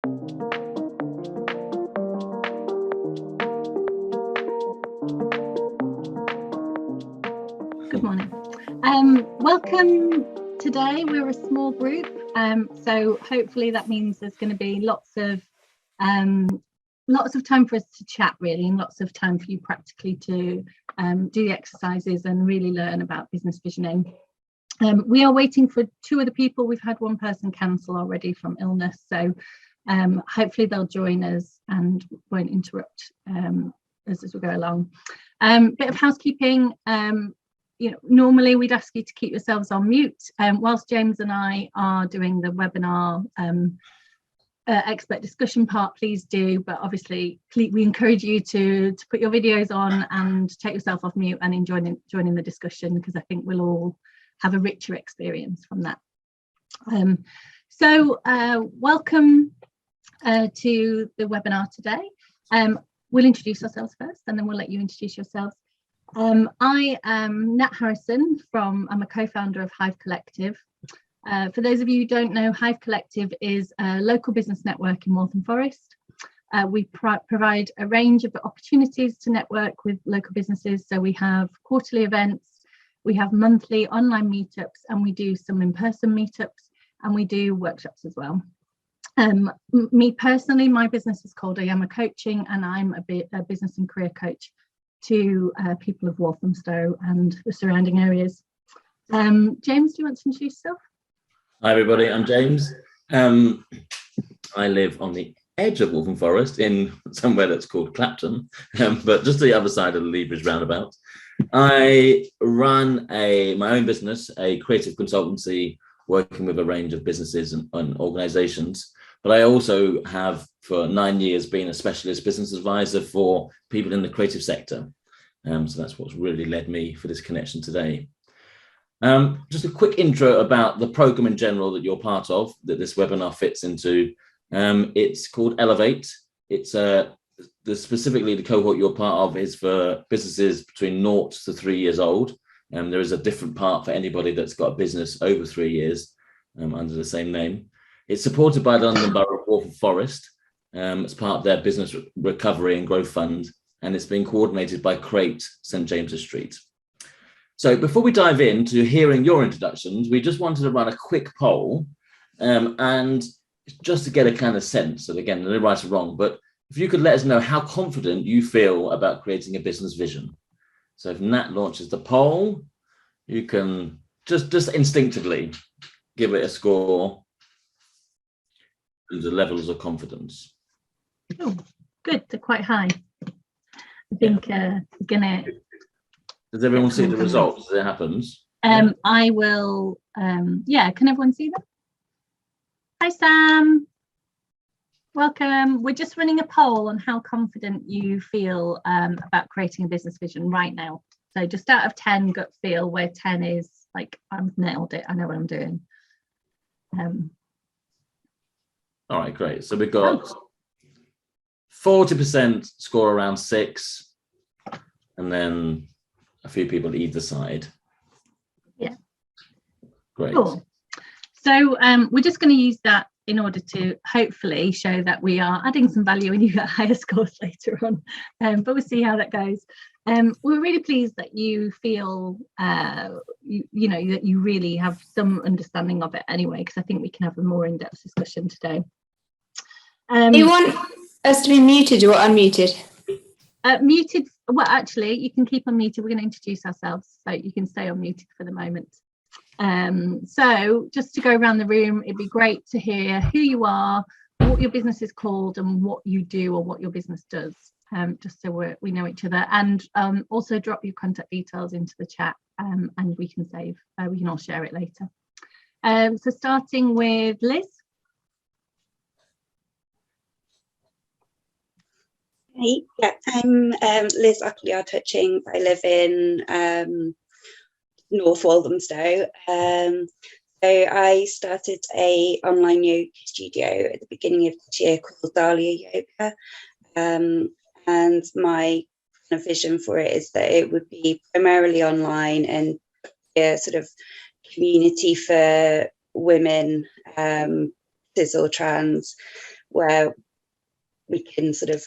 Good morning. Welcome. Today we're a small group, so hopefully that means there's going to be lots of time for us to chat, really, and lots of time for you practically to do the exercises and really learn about business visioning. We are waiting for 2 other people. We've had 1 person cancel already from illness, so hopefully they'll join us and won't interrupt as we go along. Bit of housekeeping. Normally we'd ask you to keep yourselves on mute whilst James and I are doing the webinar expert discussion part. Please do, but obviously we encourage you to put your videos on and take yourself off mute and joining the discussion, because I think we'll all have a richer experience from that. Welcome to the webinar today. We'll introduce ourselves first and then we'll let you introduce yourselves. I am Nat Harrison I'm a co-founder of Hive Collective. For those of you who don't know, Hive Collective is a local business network in Waltham Forest. We provide a range of opportunities to network with local businesses. So we have quarterly events, we have monthly online meetups, and we do some in-person meetups, and we do workshops as well. Me personally, my business is called Ayama Coaching, and I'm a business and career coach to people of Walthamstow and the surrounding areas. James, do you want to introduce yourself? Hi everybody, I'm James. I live on the edge of Waltham Forest in somewhere that's called Clapton, but just the other side of the Lea Bridge roundabout. I run my own business, a creative consultancy working with a range of businesses and organisations. But I also have for 9 years been a specialist business advisor for people in the creative sector. So that's what's really led me for this connection today. Just a quick intro about the programme in general that you're part of, that this webinar fits into. It's called Elevate. It's specifically the cohort you're part of is for businesses between 0 to 3 years old. There is a different part for anybody that's got a business over 3 years under the same name. It's supported by the London Borough of Waltham Forest as part of their Business Recovery and Growth Fund, and it's being coordinated by CRATE St James's Street. So before we dive into hearing your introductions, we just wanted to run a quick poll and just to get a kind of sense, and again, no right or wrong, but if you could let us know how confident you feel about creating a business vision. So if Nat launches the poll, you can just instinctively give it a score. The levels of confidence. Oh, good. They're quite high. I think we're gonna. Does everyone see the results as it happens? I will. Yeah. Can everyone see them? Hi, Sam. Welcome. We're just running a poll on how confident you feel about creating a business vision right now. So just out of 10, gut feel, where 10 is like I've nailed it. I know what I'm doing. All right, great. So we've got 40% score around 6, and then a few people either side. Yeah. Great. Cool. So we're just going to use that in order to hopefully show that we are adding some value and you get higher scores later on. But we'll see how that goes. We're really pleased that you feel, you know, that you really have some understanding of it anyway, because I think we can have a more in-depth discussion today. Do you want us to be muted or unmuted? Muted. Well, actually, you can keep unmuted. We're going to introduce ourselves, so you can stay unmuted for the moment. So just to go around the room, it'd be great to hear who you are, what your business is called, and what you do or what your business does, just so we know each other. And also drop your contact details into the chat, and we can all share it later. So starting with Liz. Hey, yeah, I'm Liz Touching. I live in North Walthamstow. So I started a online yoga studio at the beginning of this year called Dahlia Yoga, and my kind of vision for it is that it would be primarily online and a sort of community for women, cis or trans, where we can sort of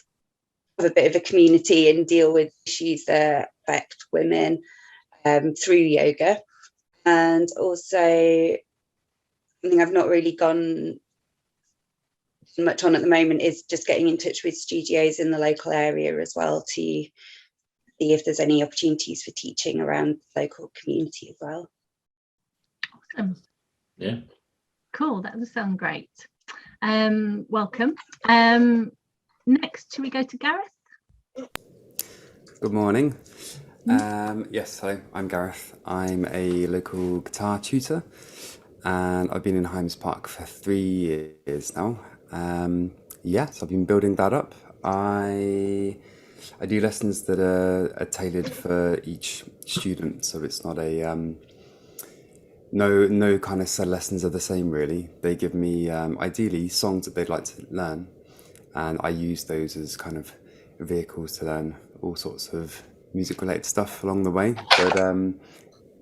have a bit of a community and deal with issues that affect women through yoga. And also, something I've not really gone much on at the moment is just getting in touch with studios in the local area as well, to see if there's any opportunities for teaching around the local community as well. Awesome. Yeah. Cool, that does sound great. Welcome. Next, should we go to Gareth? Good morning. Yes, hello, I'm Gareth. I'm a local guitar tutor and I've been in Hymes Park for 3 years now. So I've been building that up. I do lessons that are tailored for each student, so it's not a no kind of set lessons are the same really. They give me ideally songs that they'd like to learn, and I use those as kind of vehicles to learn all sorts of music related stuff along the way. But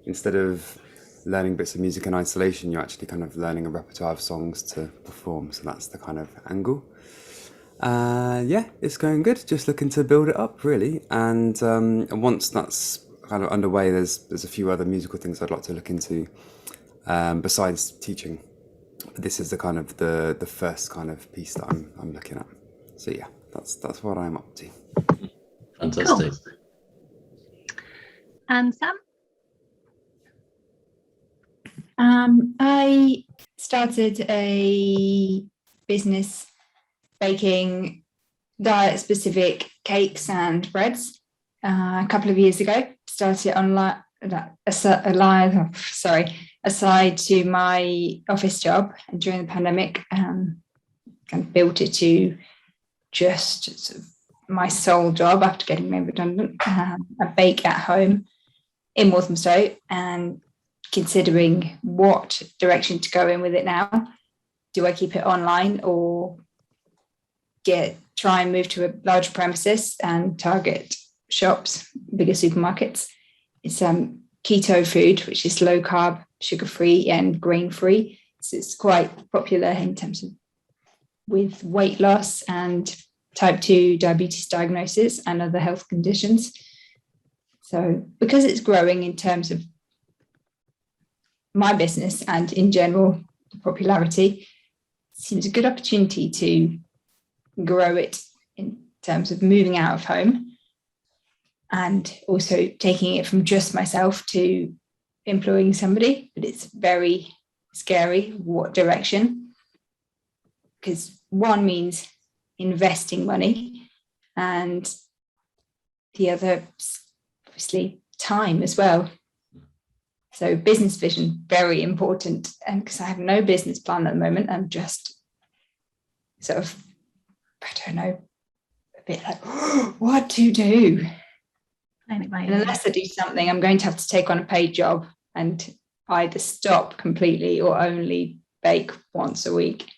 instead of learning bits of music in isolation, you're actually kind of learning a repertoire of songs to perform. So that's the kind of angle. It's going good. Just looking to build it up really. And once that's kind of underway, there's a few other musical things I'd like to look into besides teaching. But this is the kind of the first kind of piece that I'm looking at. So yeah, that's what I'm up to. Fantastic. Cool. And Sam? I started a business baking diet-specific cakes and breads a couple of years ago. Started online, aside to my office job, and during the pandemic, kind of built it to just sort of my sole job after getting made redundant. I bake at home in Walthamstow, and considering what direction to go in with it now. Do I keep it online or try and move to a larger premises and target shops, bigger supermarkets? It's keto food, which is low carb, sugar free and grain free. So it's quite popular in terms of with weight loss and type 2 diabetes diagnosis and other health conditions. So because it's growing in terms of my business and in general popularity, seems a good opportunity to grow it in terms of moving out of home and also taking it from just myself to employing somebody. But it's very scary what direction, because one means investing money and the other obviously time as well. So business vision, very important. And because I have no business plan at the moment, I'm just sort of, I don't know, a bit like, what to do? And unless I do something, I'm going to have to take on a paid job and either stop completely or only bake once a week.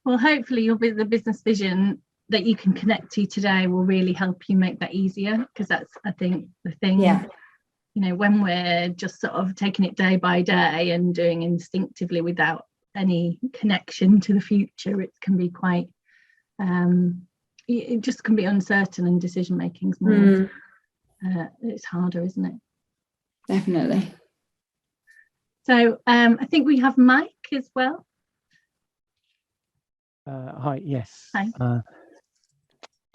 Well, hopefully the business vision that you can connect to today will really help you make that easier, because that's, I think, the thing. Yeah. You know, when we're just sort of taking it day by day and doing instinctively without any connection to the future, it can be quite, it just can be uncertain, and decision making's more, it's harder, isn't it? Definitely. So I think we have Mike as well. Hi, yes. Hi.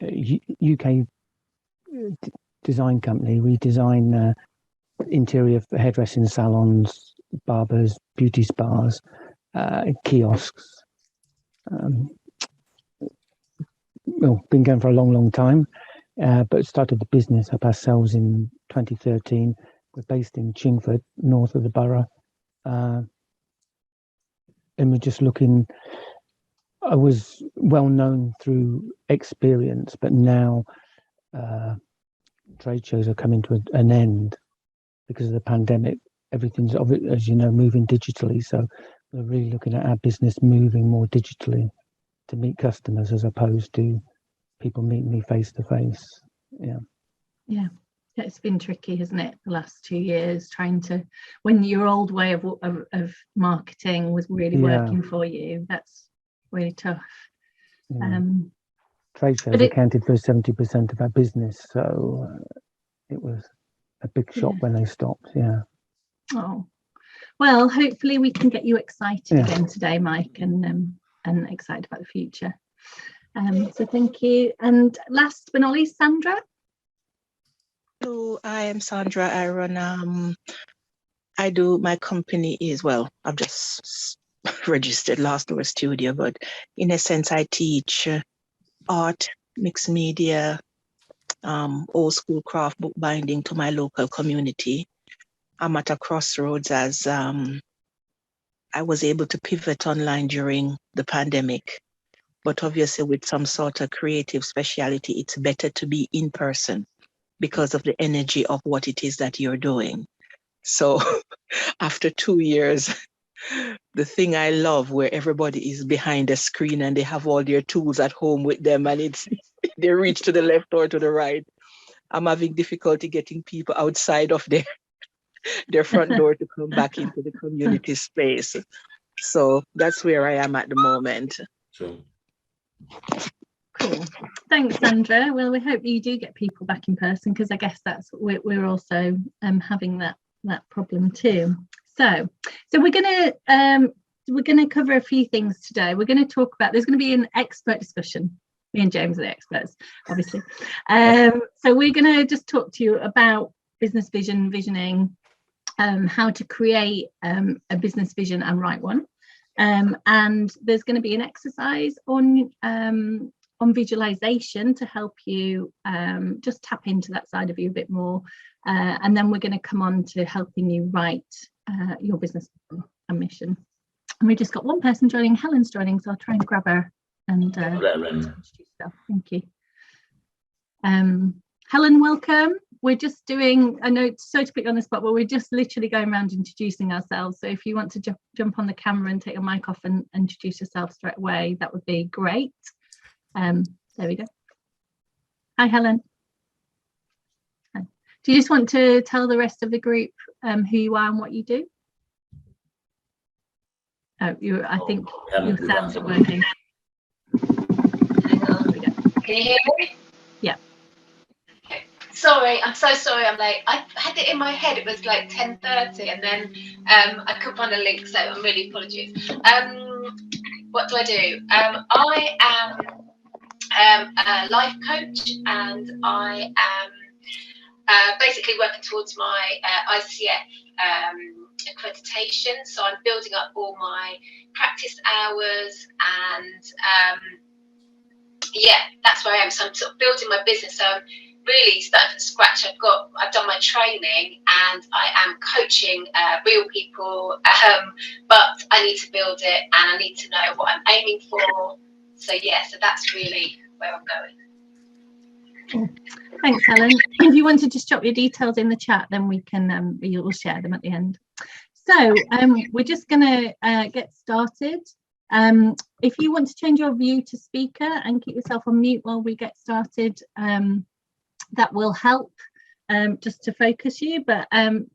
UK design company. We design interior for hairdressing salons, barbers, beauty spas, kiosks. Been going for a long time, but started the business up ourselves in 2013. We're based in Chingford, north of the borough, and we're just looking. I was well known through experience, but now trade shows are coming to an end because of the pandemic. Everything's, as you know, moving digitally. So we're really looking at our business moving more digitally to meet customers, as opposed to people meeting me face to face. Yeah. It's been tricky, hasn't it, the last 2 years, trying to, when your old way of marketing was really working for you, that's really tough. Yeah. Trade shows accounted for 70% of our business, so it was a big shock when they stopped. Yeah. Oh, well, hopefully we can get you excited again today, Mike, and excited about the future. So thank you. And last but not least, Sandra. Hello, I am Sandra. I run I do my company as well. I've just registered Last Door Studio, but in a sense, I teach art, mixed media, old school craft bookbinding to my local community. I'm at a crossroads as I was able to pivot online during the pandemic, but obviously with some sort of creative speciality, it's better to be in person because of the energy of what it is that you're doing. So after 2 years, the thing I love where everybody is behind a screen and they have all their tools at home with them and they reach to the left or to the right. I'm having difficulty getting people outside of their front door to come back into the community space. So that's where I am at the moment. Sure. Cool. Thanks, Sandra. Well, we hope you do get people back in person, because I guess that's we're also having that problem too. So we're gonna cover a few things today. We're going to talk about, there's going to be an expert discussion. Me and James are the experts, obviously. So we're going to just talk to you about business visioning, how to create a business vision and write one. And there's going to be an exercise on visualization to help you just tap into that side of you a bit more. And then we're going to come on to helping you write your business and mission. And we just got one person joining. Helen's joining, so I'll try and grab her and introduce herself. Thank you. Helen, welcome. We're just doing, I know it's so to put you on the spot, but we're just literally going around introducing ourselves. So if you want to jump on the camera and take your mic off and introduce yourself straight away, that would be great. There we go. Hi, Helen. Hi. Do you just want to tell the rest of the group who you are and what you do? Oh, I think your sounds are working. Hang on. Can you hear me? Yeah. Okay. Sorry, I'm so sorry I'm late. I had it in my head, it was like 10:30, and then I couldn't find a link, so I'm really apologies. What do I do? I am a life coach, and I am basically working towards my ICF accreditation. So I'm building up all my practice hours, and yeah, that's where I am. So I'm sort of building my business. So I'm really starting from scratch. I've done my training, and I am coaching real people, but I need to build it, and I need to know what I'm aiming for. So yeah, so that's really where I'm going. Cool. Thanks, Helen. If you want to just drop your details in the chat, then we can we'll share them at the end. So we're just going to get started. If you want to change your view to speaker and keep yourself on mute while we get started, that will help just to focus you. But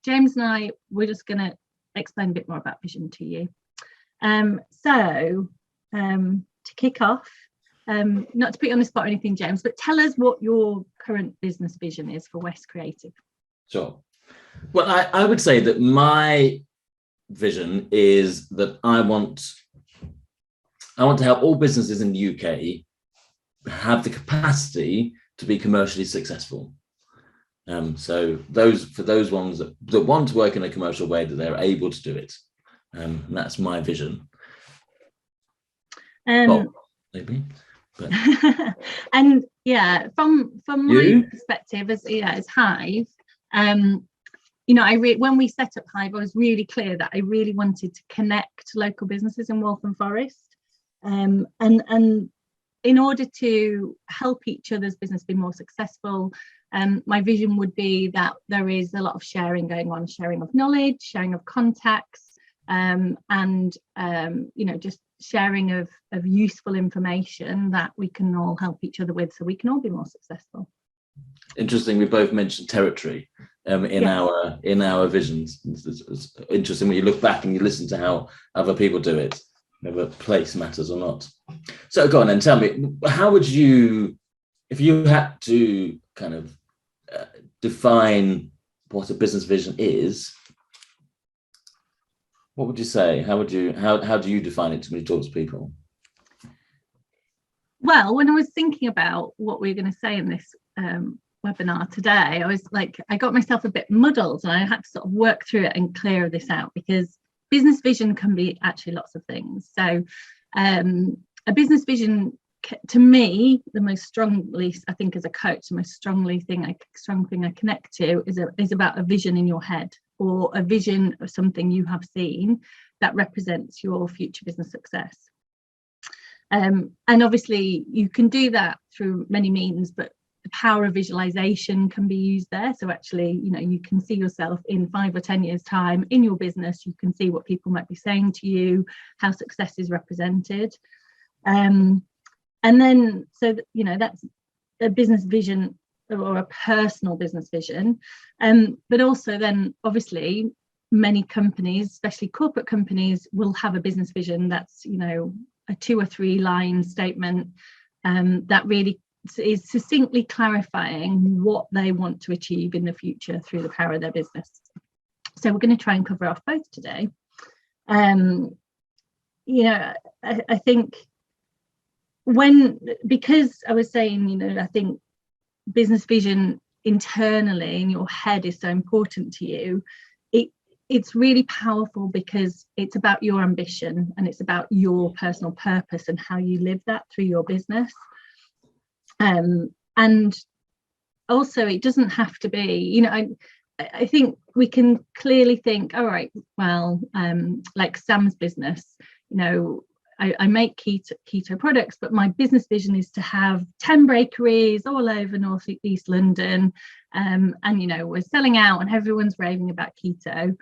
James and I, we're just going to explain a bit more about vision to you. So to kick off, not to put you on the spot or anything, James, but tell us what your current business vision is for West Creative. Sure. Well, I would say that my vision is that I want to help all businesses in the UK have the capacity to be commercially successful. So for those ones that want to work in a commercial way, that they're able to do it. And that's my vision. Well, maybe. But. And yeah, from my perspective as Hive, you know, when we set up Hive, I was really clear that I really wanted to connect local businesses in Waltham Forest, and in order to help each other's business be more successful, my vision would be that there is a lot of sharing going on, sharing of knowledge, sharing of contacts, and you know, just sharing of useful information that we can all help each other with, so we can all be more successful. Interesting. We both mentioned territory in our visions. It's interesting when you look back and you listen to how other people do it. whether place matters or not. So go on and tell me, how would you, if you had to kind of define what a business vision is, what would you say? How do you define it when you talk to people? Well, when I was thinking about what we were going to say in this webinar today, I was like, I got myself a bit muddled, and I had to sort of work through it and clear this out, because business vision can be actually lots of things. So a business vision, to me, the most strongly, I think as a coach, the most strong thing I connect to is about a vision in your head, or a vision of something you have seen that represents your future business success. And obviously you can do that through many means, but the power of visualization can be used there. So actually, you know, you can see yourself in 5 or 10 years time in your business. You can see what people might be saying to you, how success is represented. And then, so, you know, that's a business vision or a personal business vision. But also then, obviously, many companies, especially corporate companies, will have a business vision that's, you know, a 2 or 3 line statement that really is succinctly clarifying what they want to achieve in the future through the power of their business. So we're going to try and cover off both today. You know, I think because I was saying, you know, I think business vision internally in your head is so important to you. It's really powerful because it's about your ambition and it's about your personal purpose and how you live that through your business. And also, it doesn't have to be, you know, I think we can clearly think, all right, well, like Sam's business, you know, I make keto products, but my business vision is to have 10 bakeries all over North East London. And, you know, we're selling out and everyone's raving about keto.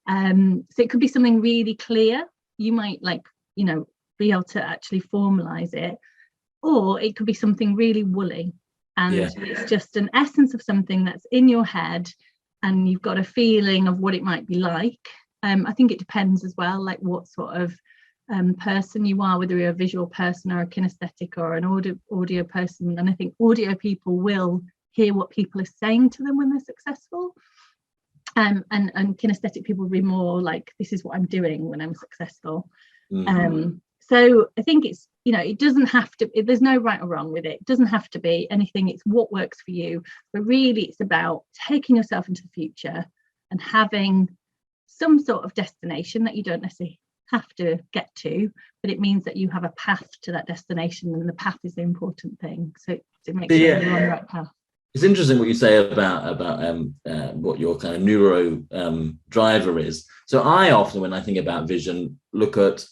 So it could be something really clear. You might, like, you know, be able to actually formalize it, or it could be something really woolly. And it's just an essence of something that's in your head and you've got a feeling of what it might be like. I think it depends as well, like what sort of person you are, whether you're a visual person or a kinesthetic or an audio person. And I think audio people will hear what people are saying to them when they're successful, and kinesthetic people will be more like, this is what I'm doing when I'm successful. So I think it's, you know, it doesn't have to, there's no right or wrong with it. It doesn't have to be anything. It's what works for you. But really, it's about taking yourself into the future and having some sort of destination that you don't necessarily have to get to, but it means that you have a path to that destination, and the path is the important thing. So it makes sure you're on the right path. It's interesting what you say about what your kind of neuro driver is. So I often, when I think about vision, look at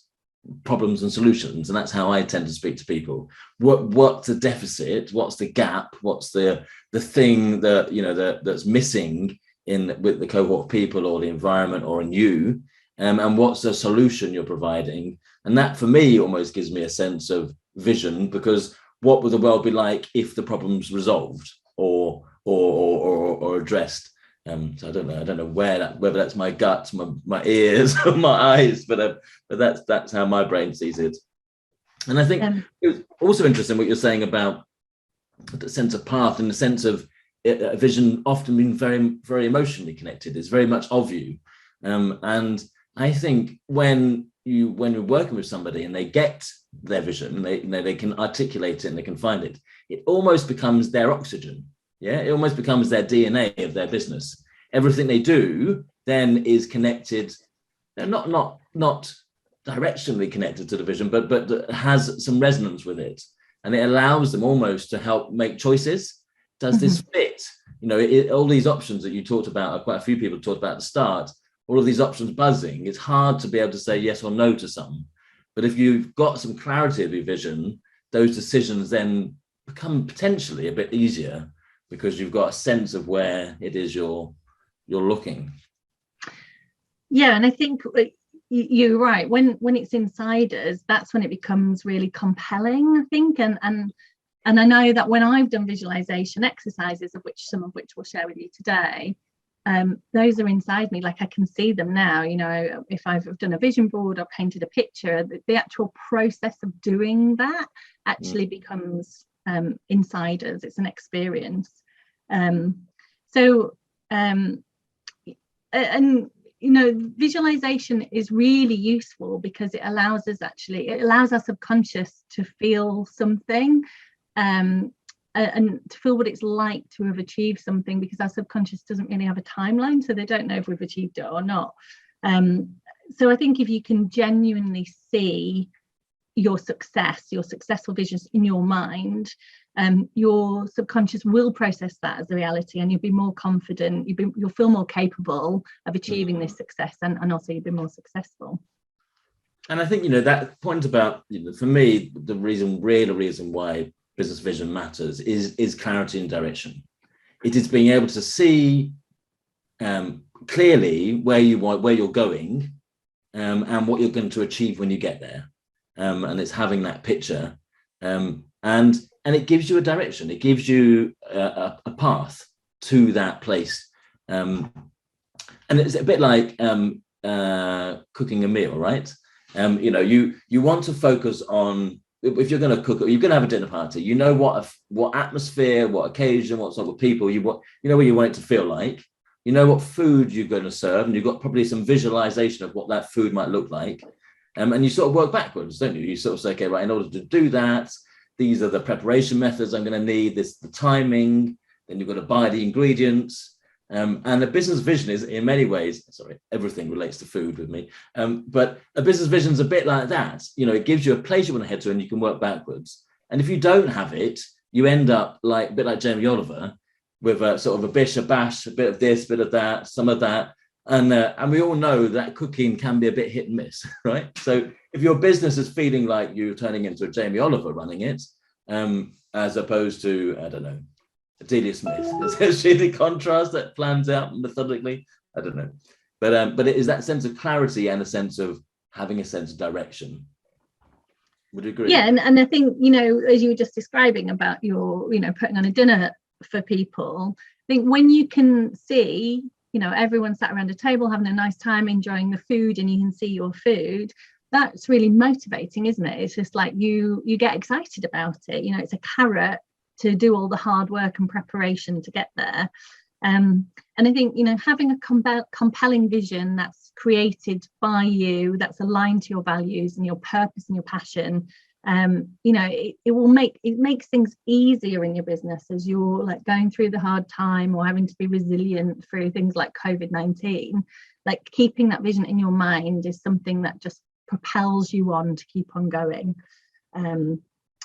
problems and solutions, and that's how I tend to speak to people. What's the deficit? What's the gap? What's the thing that, you know, that's missing with the cohort of people or the environment or in you? And what's the solution you're providing? And that, for me, almost gives me a sense of vision, because what would the world be like if the problem's resolved or addressed? So I don't know whether that's my gut, my ears, or my eyes, but that's how my brain sees it. And I think it was also interesting what you're saying about the sense of path, in the sense of a vision often being very, very emotionally connected. It's very much of you, and I think when you're working with somebody and they get their vision, and they can articulate it and they can find it, it almost becomes their oxygen. Yeah, it almost becomes their DNA of their business. Everything they do then is connected, not directionally connected to the vision, but has some resonance with it, and it allows them almost to help make choices. Does this fit? You know, all these options that you talked about, quite a few people talked about at the start. All of these options buzzing, it's hard to be able to say yes or no to some. But if you've got some clarity of your vision, those decisions then become potentially a bit easier, because you've got a sense of where it is you're looking. Yeah, and I think you're right. When it's inside us, that's when it becomes really compelling, I think. And I know that when I've done visualization exercises, some of which we'll share with you today, those are inside me. Like I can see them now, you know, if I've done a vision board or painted a picture, the actual process of doing that actually becomes inside us. It's an experience. And you know, visualization is really useful because it allows our subconscious to feel something, and to feel what it's like to have achieved something, because our subconscious doesn't really have a timeline, so they don't know if we've achieved it or not. So I think if you can genuinely see your successful visions in your mind, your subconscious will process that as a reality, and you'll be more confident, you'll feel more capable of achieving this success, and also you'll be more successful. And I think, you know, that point about, you know, for me, the reason why business vision matters is clarity and direction. It is being able to see clearly where you're going, and what you're going to achieve when you get there. And it's having that picture, and it gives you a direction. It gives you a path to that place, and it's a bit like cooking a meal, right? You know, you want to focus on, if you're going to cook, you're going to have a dinner party, you know what atmosphere, what occasion, what sort of people you know where you want it to feel like, you know what food you're going to serve, and you've got probably some visualization of what that food might look like. And you sort of work backwards, don't you? You sort of say, okay, right, in order to do that, these are the preparation methods I'm going to need, the timing, then you've got to buy the ingredients. And a business vision is, in many ways, everything relates to food with me, but a business vision is a bit like that. You know, it gives you a place you want to head to, and you can work backwards. And if you don't have it, you end up a bit like Jamie Oliver, with a sort of a bish, a bash, a bit of this, bit of that, some of that. And we all know that cooking can be a bit hit and miss, right? So if your business is feeling like you're turning into a Jamie Oliver running it, as opposed to, I don't know, Delia Smith, is she the contrast that plans out methodically? I don't know, but it is that sense of clarity and a sense of having a sense of direction. Would you agree? Yeah, and I think, you know, as you were just describing about your, you know, putting on a dinner for people, I think when you can see, you know, everyone sat around a table having a nice time enjoying the food, and you can see your food, that's really motivating, isn't it? It's just like you get excited about it. You know, it's a carrot to do all the hard work and preparation to get there. And I think, you know, having a compelling vision that's created by you, that's aligned to your values and your purpose and your passion, you know, it makes things easier in your business as you're like going through the hard time or having to be resilient through things like COVID-19. Like keeping that vision in your mind is something that just propels you on to keep on going. And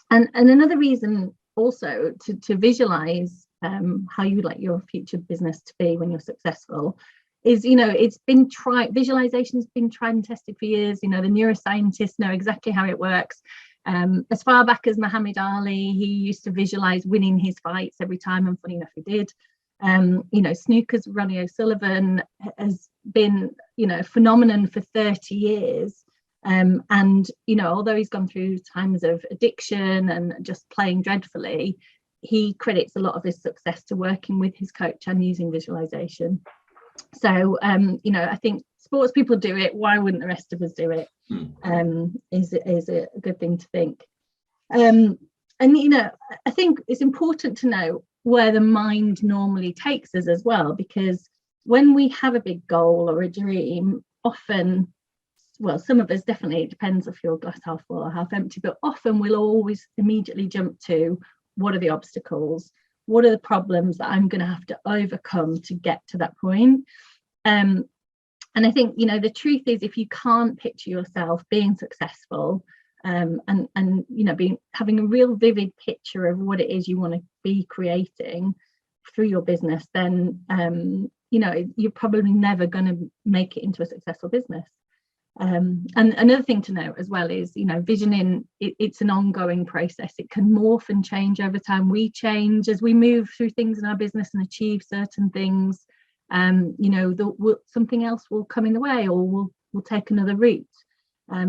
another reason also to visualize how you like your future business to be when you're successful is, you know, visualization's been tried and tested for years. You know, the neuroscientists know exactly how it works. As far back as Muhammad Ali, he used to visualize winning his fights every time, and funny enough, he did. You know, snooker's Ronnie O'Sullivan has been, you know, a phenomenon for 30 years. And, you know, although he's gone through times of addiction and just playing dreadfully, he credits a lot of his success to working with his coach and using visualization. So, you know, I think sports people do it. Why wouldn't the rest of us do it? Is a good thing to think. And, you know, I think it's important to know where the mind normally takes us as well, because when we have a big goal or a dream, often, well, some of us definitely, it depends if you're glass half full or half empty, but often we'll always immediately jump to, what are the obstacles? What are the problems that I'm going to have to overcome to get to that point? And I think, you know, the truth is, if you can't picture yourself being successful, and you know, having a real vivid picture of what it is you want to be creating through your business, then you know, you're probably never going to make it into a successful business. And another thing to note as well is, you know, visioning, it's an ongoing process. It can morph and change over time. We change as we move through things in our business and achieve certain things. You know, something else will come in the way, or we'll take another route.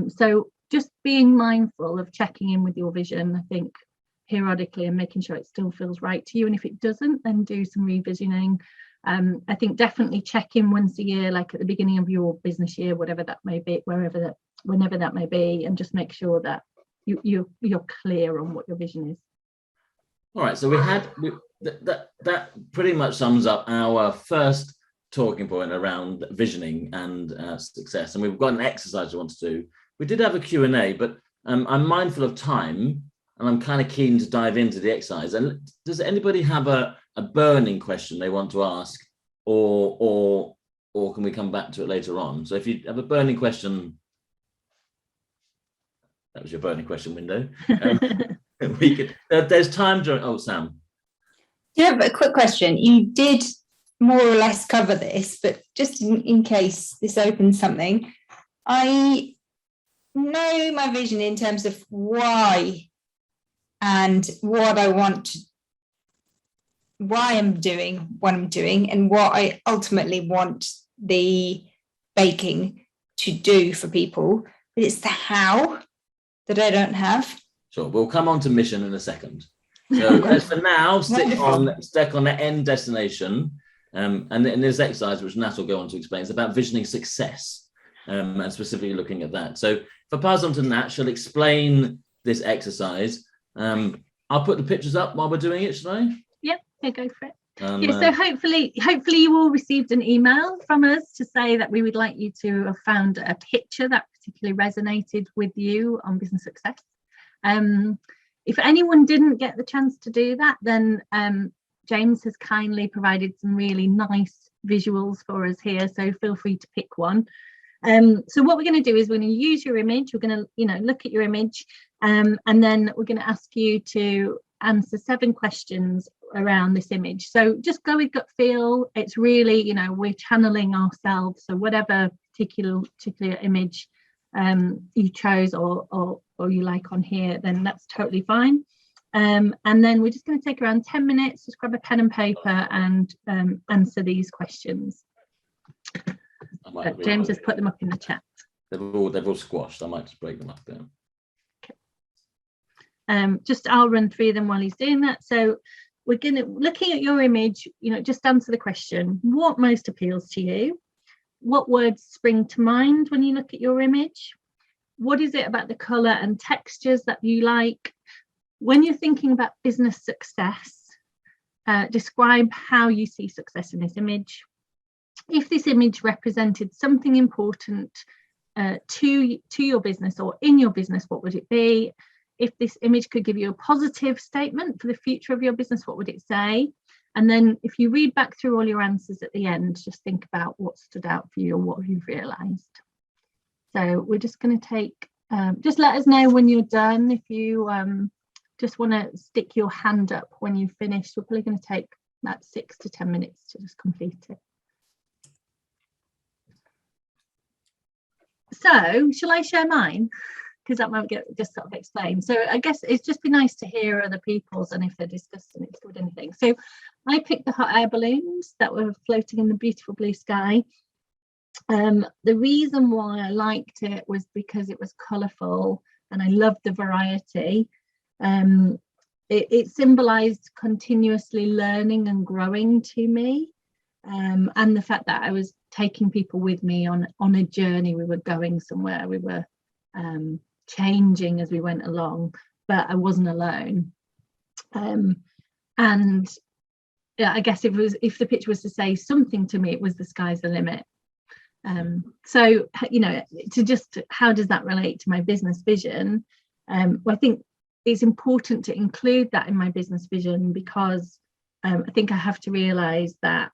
So just being mindful of checking in with your vision, I think, periodically, and making sure it still feels right to you. And if it doesn't, then do some revisioning. I think definitely check in once a year, like at the beginning of your business year, whatever that may be, whenever that may be, and just make sure that you're clear on what your vision is. All right, so that pretty much sums up our first talking point around visioning and success, and we've got an exercise we want to do. We did have a Q&A, but I'm mindful of time, and I'm kind of keen to dive into the exercise. And does anybody have a burning question they want to ask, or can we come back to it later on? So if you have a burning question, that was your burning question window. We could. There's time during. Oh, Sam. Yeah, but a quick question. You did more or less cover this, but just in case this opens something, I know my vision in terms of why and what I want, why I'm doing what I'm doing, and what I ultimately want the baking to do for people. But it's the how that I don't have. Sure, we'll come on to mission in a second. So let's for now stick on the end destination, and in this exercise, which Nat will go on to explain, it's about visioning success, and specifically looking at that. So if I pass on to Nat, she'll explain this exercise. I'll put the pictures up while we're doing it, should I? Yep, yeah, go for it. So hopefully you all received an email from us to say that we would like you to have found a picture that particularly resonated with you on business success. If anyone didn't get the chance to do that, then James has kindly provided some really nice visuals for us here, so feel free to pick one. So what we're going to do is we're going to use your image. We're going to look at your image, and then we're going to ask you to answer 7 questions around this image. So just go with gut feel. It's really, we're channeling ourselves, so whatever particular image you chose or you like on here, then that's totally fine. And then we're just going to take around 10 minutes, just grab a pen and paper and answer these questions. James has put them up in the chat. They've all squashed. I might just break them up there. Okay. I'll run through them while he's doing that. So we're looking at your image, just answer the question, what most appeals to you? What words spring to mind when you look at your image? What is it about the colour and textures that you like? When you're thinking about business success, describe how you see success in this image. If this image represented something important to your business or in your business, what would it be? If this image could give you a positive statement for the future of your business, what would it say? And then if you read back through all your answers at the end, just think about what stood out for you or what you've realised. So we're just going to take, just let us know when you're done. If you just want to stick your hand up when you've finished, we're probably going to take about 6 to 10 minutes to just complete it. So shall I share mine? Because that might get just sort of explained. So I guess it's just be nice to hear other people's and if they're discussing it with anything. So I picked the hot air balloons that were floating in the beautiful blue sky. The reason why I liked it was because it was colourful and I loved the variety. It symbolised continuously learning and growing to me, and the fact that I was taking people with me on a journey. We were going somewhere, we were changing as we went along, but I wasn't alone. And yeah, I guess if the picture was to say something to me, it was the sky's the limit. So to just how does that relate to my business vision? Well, I think it's important to include that in my business vision because I think I have to realise that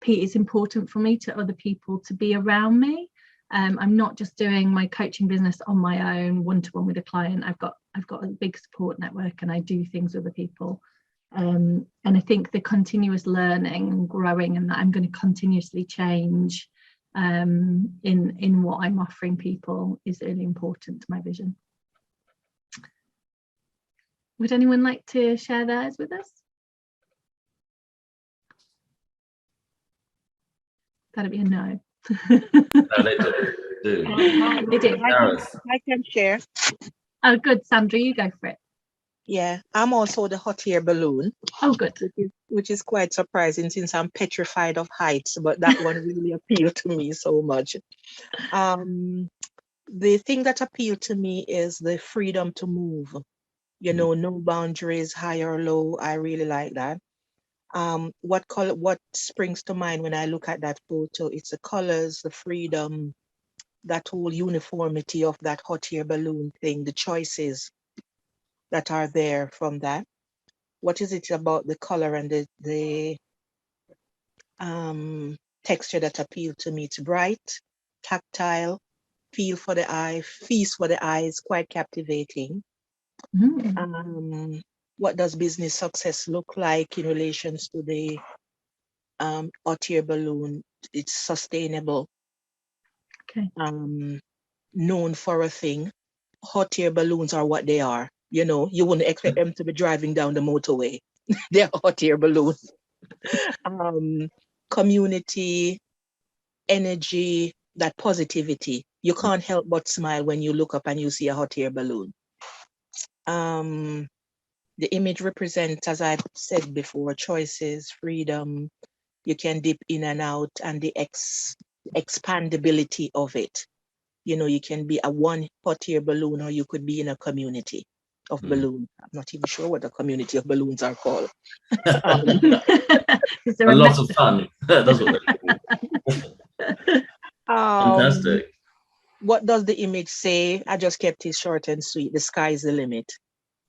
it's important for me to other people to be around me. I'm not just doing my coaching business on my own, one-to-one with a client. I've got a big support network and I do things with other people. And I think the continuous learning and growing and that I'm going to continuously change in what I'm offering people is really important to my vision. Would anyone like to share theirs with us? That'd be a no. No, they do. They do. I can share. Oh, good, Sandra, you go for it. Yeah, I'm also the hot air balloon, Oh, good. which is quite surprising since I'm petrified of heights, but that one really appealed to me so much. The thing that appealed to me is the freedom to move. You know, no boundaries, high or low. I really like that. What springs to mind when I look at that photo? It's the colors, the freedom, that whole uniformity of that hot air balloon thing, the choices that are there from that. What is it about the color and the texture that appealed to me? It's bright, tactile, feel for the eye, feast for the eyes, quite captivating. What does business success look like in relations to the hot air balloon? It's sustainable. Okay. Known for a thing. Hot air balloons are what they are. You know, you wouldn't expect them to be driving down the motorway. They're hot air balloons. Community, energy, that positivity. You can't help but smile when you look up and you see a hot air balloon. The image represents, as I've said before, choices, freedom. You can dip in and out, and the expandability of it. You know, you can be a one hot air balloon, or you could be in a community of balloons. I'm not even sure what a community of balloons are called. Is there A lot method? of fun. That's what they're Fantastic. What does the image say? I just kept it short and sweet. The sky is the limit.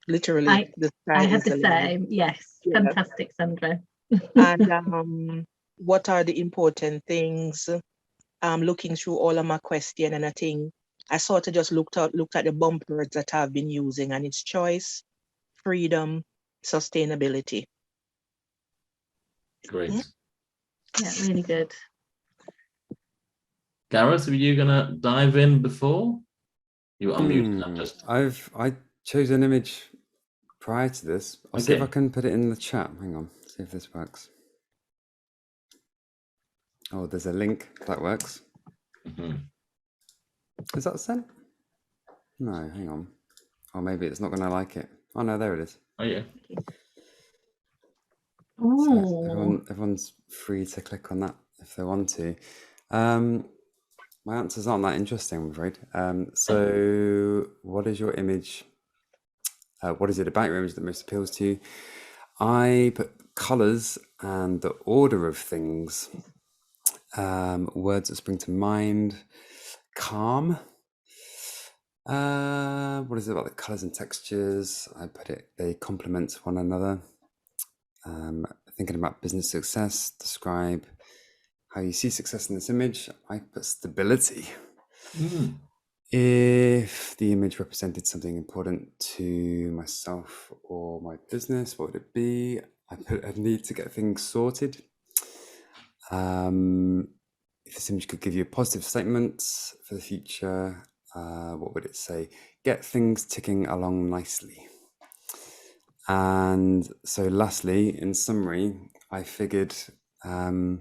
Literally, the sky I have is to the say, limit. yes, Yeah. fantastic, Sandra. And what are the important things? I'm looking through all of my question, and I think I sort of just looked at the bumpers that I've been using, and it's choice, freedom, sustainability. Great. Yeah, really good. Gareth, are you gonna dive in before? You unmute. I chose an image prior to this. I'll see if I Okay. can put it in the chat. Hang on, see if this works. Oh, there's a link that works. Is that sent? No, hang on. Or maybe it's not going to like it. Oh no, there it is. Oh yeah. So everyone's free to click on that if they want to. My answers aren't that interesting, I'm afraid. So what is your image? What is it about your image that most appeals to you? I put colors and the order of things. Words that spring to mind. Calm. What is it about the colors and textures? I put it, they complement one another. Thinking about business success, describe how you see success in this image. I put stability. If the image represented something important to myself or my business, what would it be? I put a need to get things sorted. If this image could give you a positive statement for the future, what would it say? Get things ticking along nicely. And so lastly, in summary, I figured it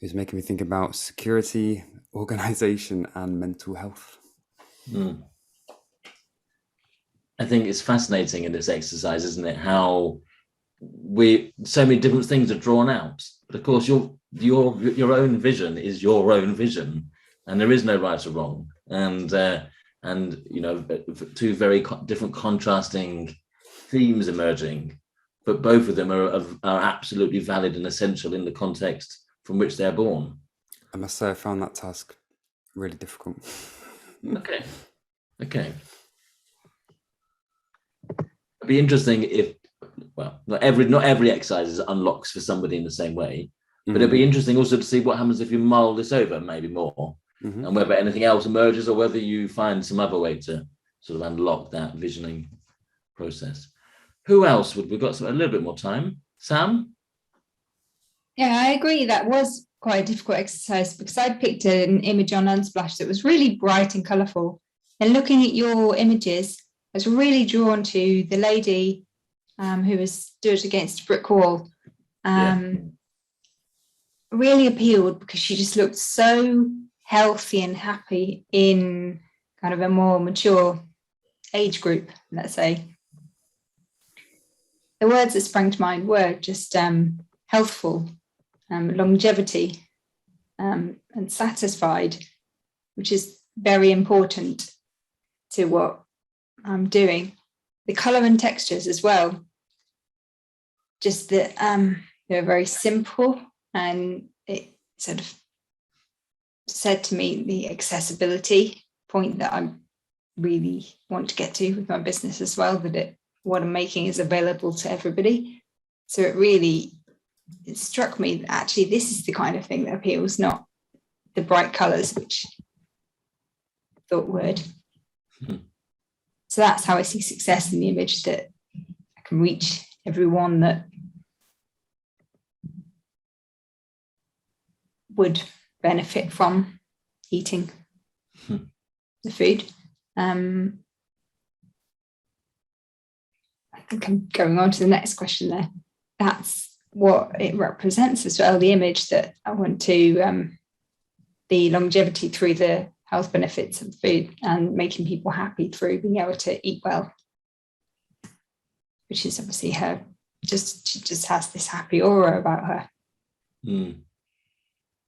was making me think about security, organization, and mental health. I think it's fascinating in this exercise, isn't it? How so many different things are drawn out. But of course, your own vision is your own vision, and there is no right or wrong. And you know, two very different contrasting themes emerging, but both of them are absolutely valid and essential in the context from which they're born. I must say I found that task really difficult. Okay. It'd be interesting if, well, not every exercise unlocks for somebody in the same way, but it'd be interesting also to see what happens if you mull this over maybe more, and whether anything else emerges or whether you find some other way to sort of unlock that visioning process. Who else we've got a little bit more time? Sam? Yeah, I agree. That was quite a difficult exercise because I picked an image on Unsplash that was really bright and colourful. And looking at your images, I was really drawn to the lady who was stood against a brick wall. Really appealed because she just looked so healthy and happy in kind of a more mature age group, let's say. the words that sprang to mind were just healthful, longevity, and satisfied, which is very important to what I'm doing. The colour and textures as well, just that they're very simple, and it sort of said to me the accessibility point that I really want to get to with my business as well, that what I'm making is available to everybody. So it struck me that actually this is the kind of thing that appeals, not the bright colours, which I thought would. So that's how I see success in the image, that I can reach everyone that would benefit from eating the food. I think I'm going on to the next question there. That's what it represents as well, the image that I want to, the longevity through the health benefits of food and making people happy through being able to eat well, which is obviously she just has this happy aura about her.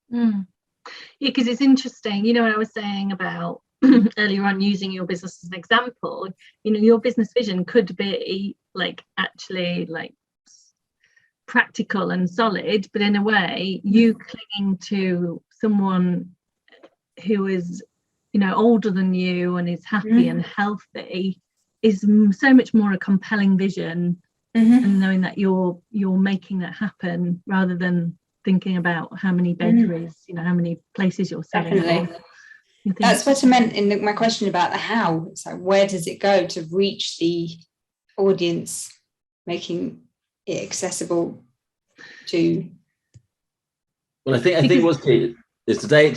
Yeah, because it's interesting, when I was saying about earlier on using your business as an example, your business vision could be actually practical and solid, but in a way you clinging to someone who is older than you and is happy and healthy is so much more a compelling vision, and knowing that you're making that happen rather than thinking about how many bakeries, how many places you're selling. Definitely. That's what I meant in my question about the how. It's like, where does it go to reach the audience, making it accessible to? Well, I think what's key is today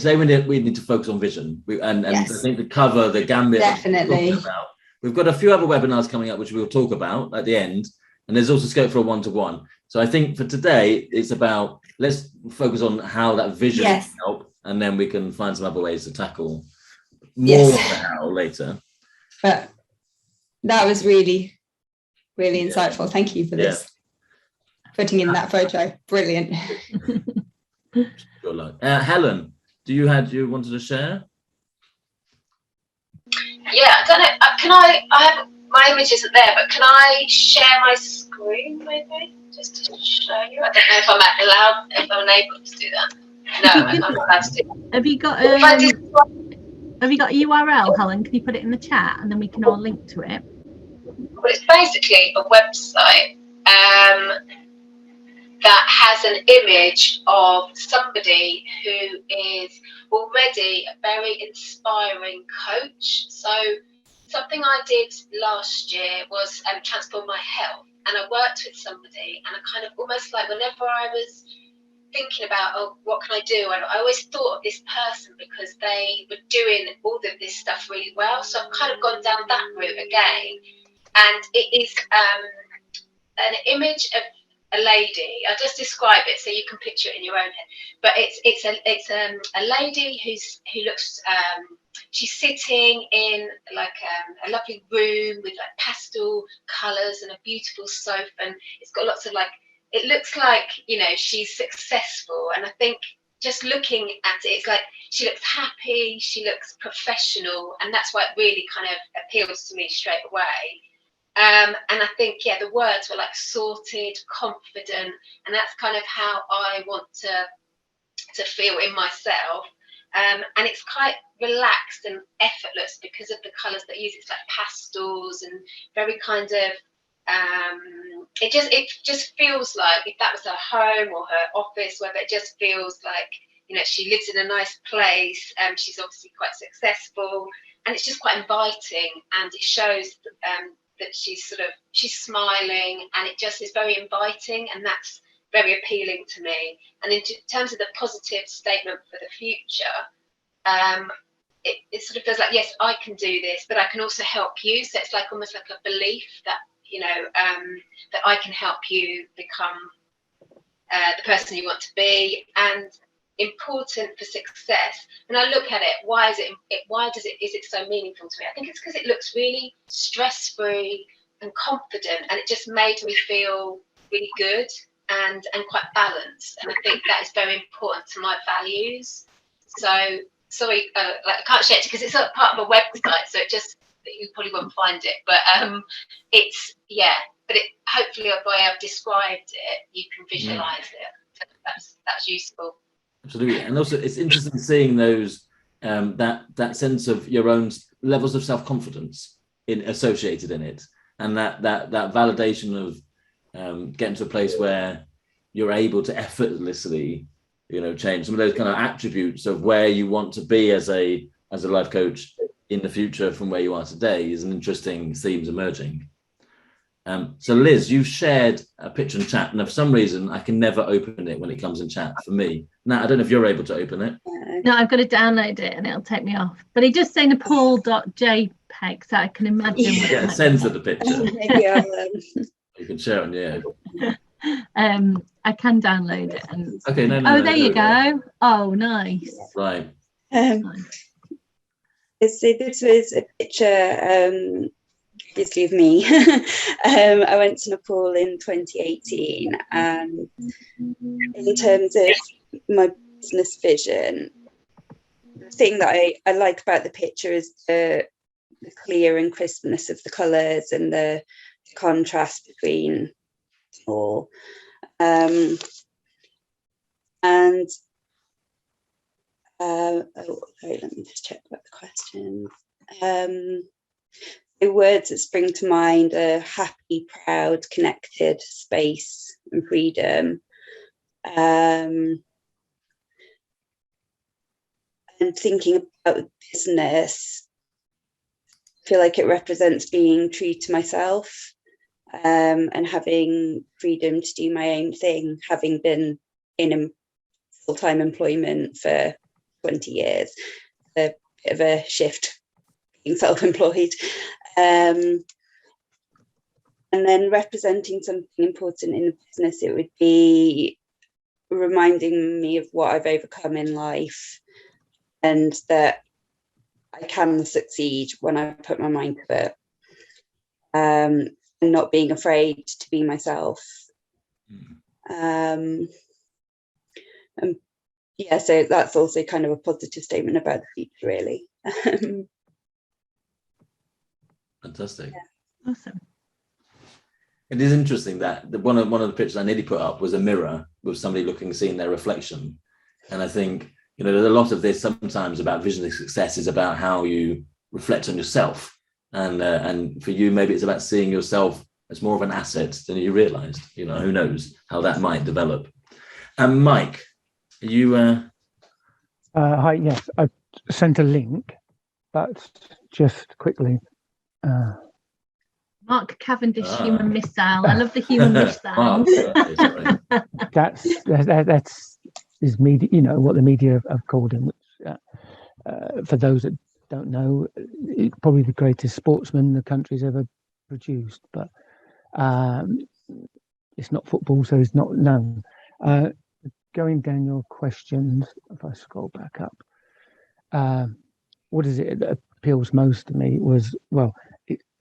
we need to focus on vision, and Yes. I think the cover, the gambit. Definitely. We've got a few other webinars coming up, which we'll talk about at the end, and there's also scope for a one-to-one. So I think for today, it's about, let's focus on how that vision can help, and then we can find some other ways to tackle more of the how later. But that was really, really insightful. Thank you for this. Putting in that photo. Brilliant. Good luck. Helen, do you wanted to share? Yeah, I don't know. I have my image isn't there, but can I share my screen maybe just to show you? I don't know if if I'm able to do that. No, I'm not allowed to do that. Have you got a URL, Helen? Can you put it in the chat and then we can all link to it? Well, it's basically a website that has an image of somebody who is already a very inspiring coach. So something I did last year was transform my health, and I worked with somebody, and I kind of almost whenever I was thinking about what can I do, I always thought of this person because they were doing all of this stuff really well. So I've kind of gone down that route again, and it is an image of a lady. I'll just describe it so you can picture it in your own head. But it's a lady who looks she's sitting in a lovely room with pastel colours and a beautiful sofa, and it's got lots of it looks like she's successful, and I think just looking at it, it's like she looks happy, she looks professional, and that's why it really kind of appeals to me straight away. And I think, the words were sorted, confident, and that's kind of how I want to feel in myself. And it's quite relaxed and effortless because of the colours that I use. It's pastels and very kind of, it just feels like if that was her home or her office, whether it just feels like, she lives in a nice place, she's obviously quite successful, and it's just quite inviting, and it shows that she's smiling, and it just is very inviting, and that's very appealing to me. And in terms of the positive statement for the future, it sort of feels like, yes, I can do this, but I can also help you. So it's almost like a belief that that I can help you become the person you want to be. And important for success, and I look at it, is it so meaningful to me? I think it's because it looks really stress-free, and confident, and it just made me feel really good and quite balanced. And I think that is very important to my values. So sorry, like I can't share it because it's not part of a website, so it just, you probably won't find it. But it's, yeah. But it, hopefully, by I've described it, you can visualise it. That's useful. Absolutely, and also it's interesting seeing those that sense of your own levels of self-confidence associated in it, and that validation of getting to a place where you're able to effortlessly, change some of those kind of attributes of where you want to be as a life coach in the future from where you are today is an interesting themes emerging. So Liz, you've shared a picture in chat, and for some reason I can never open it when it comes in chat for me. Now I don't know if you're able to open it. No, I've got to download it and it'll take me off. But it does say Nepal.jpg, so I can imagine. Yeah, it sends at the picture. Maybe I'll, You can share it on I can download it. And okay, no, there you go. Oh, nice. Right. Nice. So this was a picture obviously of me. I went to Nepal in 2018, and in terms of my business vision, the thing that I like about the picture is the clear and crispness of the colours and the contrast between all. Sorry, let me just check about the questions. The words that spring to mind are happy, proud, connected, space, and freedom. And thinking about business, I feel like it represents being true to myself, and having freedom to do my own thing, having been in full-time employment for 20 years, a bit of a shift being self-employed. And then representing something important in the business, it would be reminding me of what I've overcome in life, and that I can succeed when I put my mind to it, and not being afraid to be myself. And yeah, so that's also kind of a positive statement about the future, really. Fantastic. Yeah. Awesome. It is interesting that one of the pictures I nearly put up was a mirror with somebody seeing their reflection. And I think, there's a lot of this sometimes about vision of success is about how you reflect on yourself. And for you, maybe it's about seeing yourself as more of an asset than you realized. Who knows how that might develop. And Mike, are you... Hi, yes, I sent a link, but just quickly... Mark Cavendish human missile. I love the human missile. That's is media. What the media have called him. Which, for those that don't know, probably the greatest sportsman the country's ever produced. But it's not football, so it's not known. Going down your questions, if I scroll back up, what is it that appeals most to me was,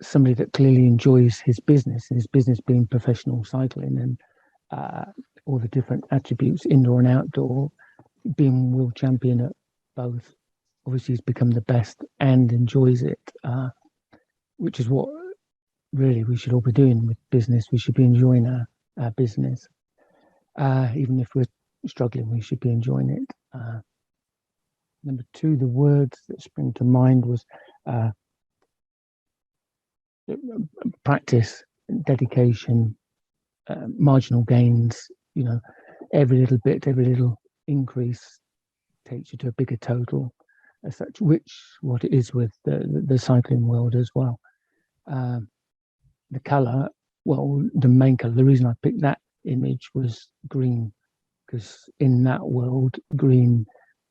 somebody that clearly enjoys his business, and his business being professional cycling, and all the different attributes, indoor and outdoor, being world champion at both. Obviously, he's become the best and enjoys it, which is what really we should all be doing with business. We should be enjoying our business. Even if we're struggling, we should be enjoying it. Number two, the words that spring to mind was practice, dedication, marginal gains. Every little bit, every little increase takes you to a bigger total, as such. Which what it is with the cycling world as well. The colour, the main colour. The reason I picked that image was green, because in that world, green,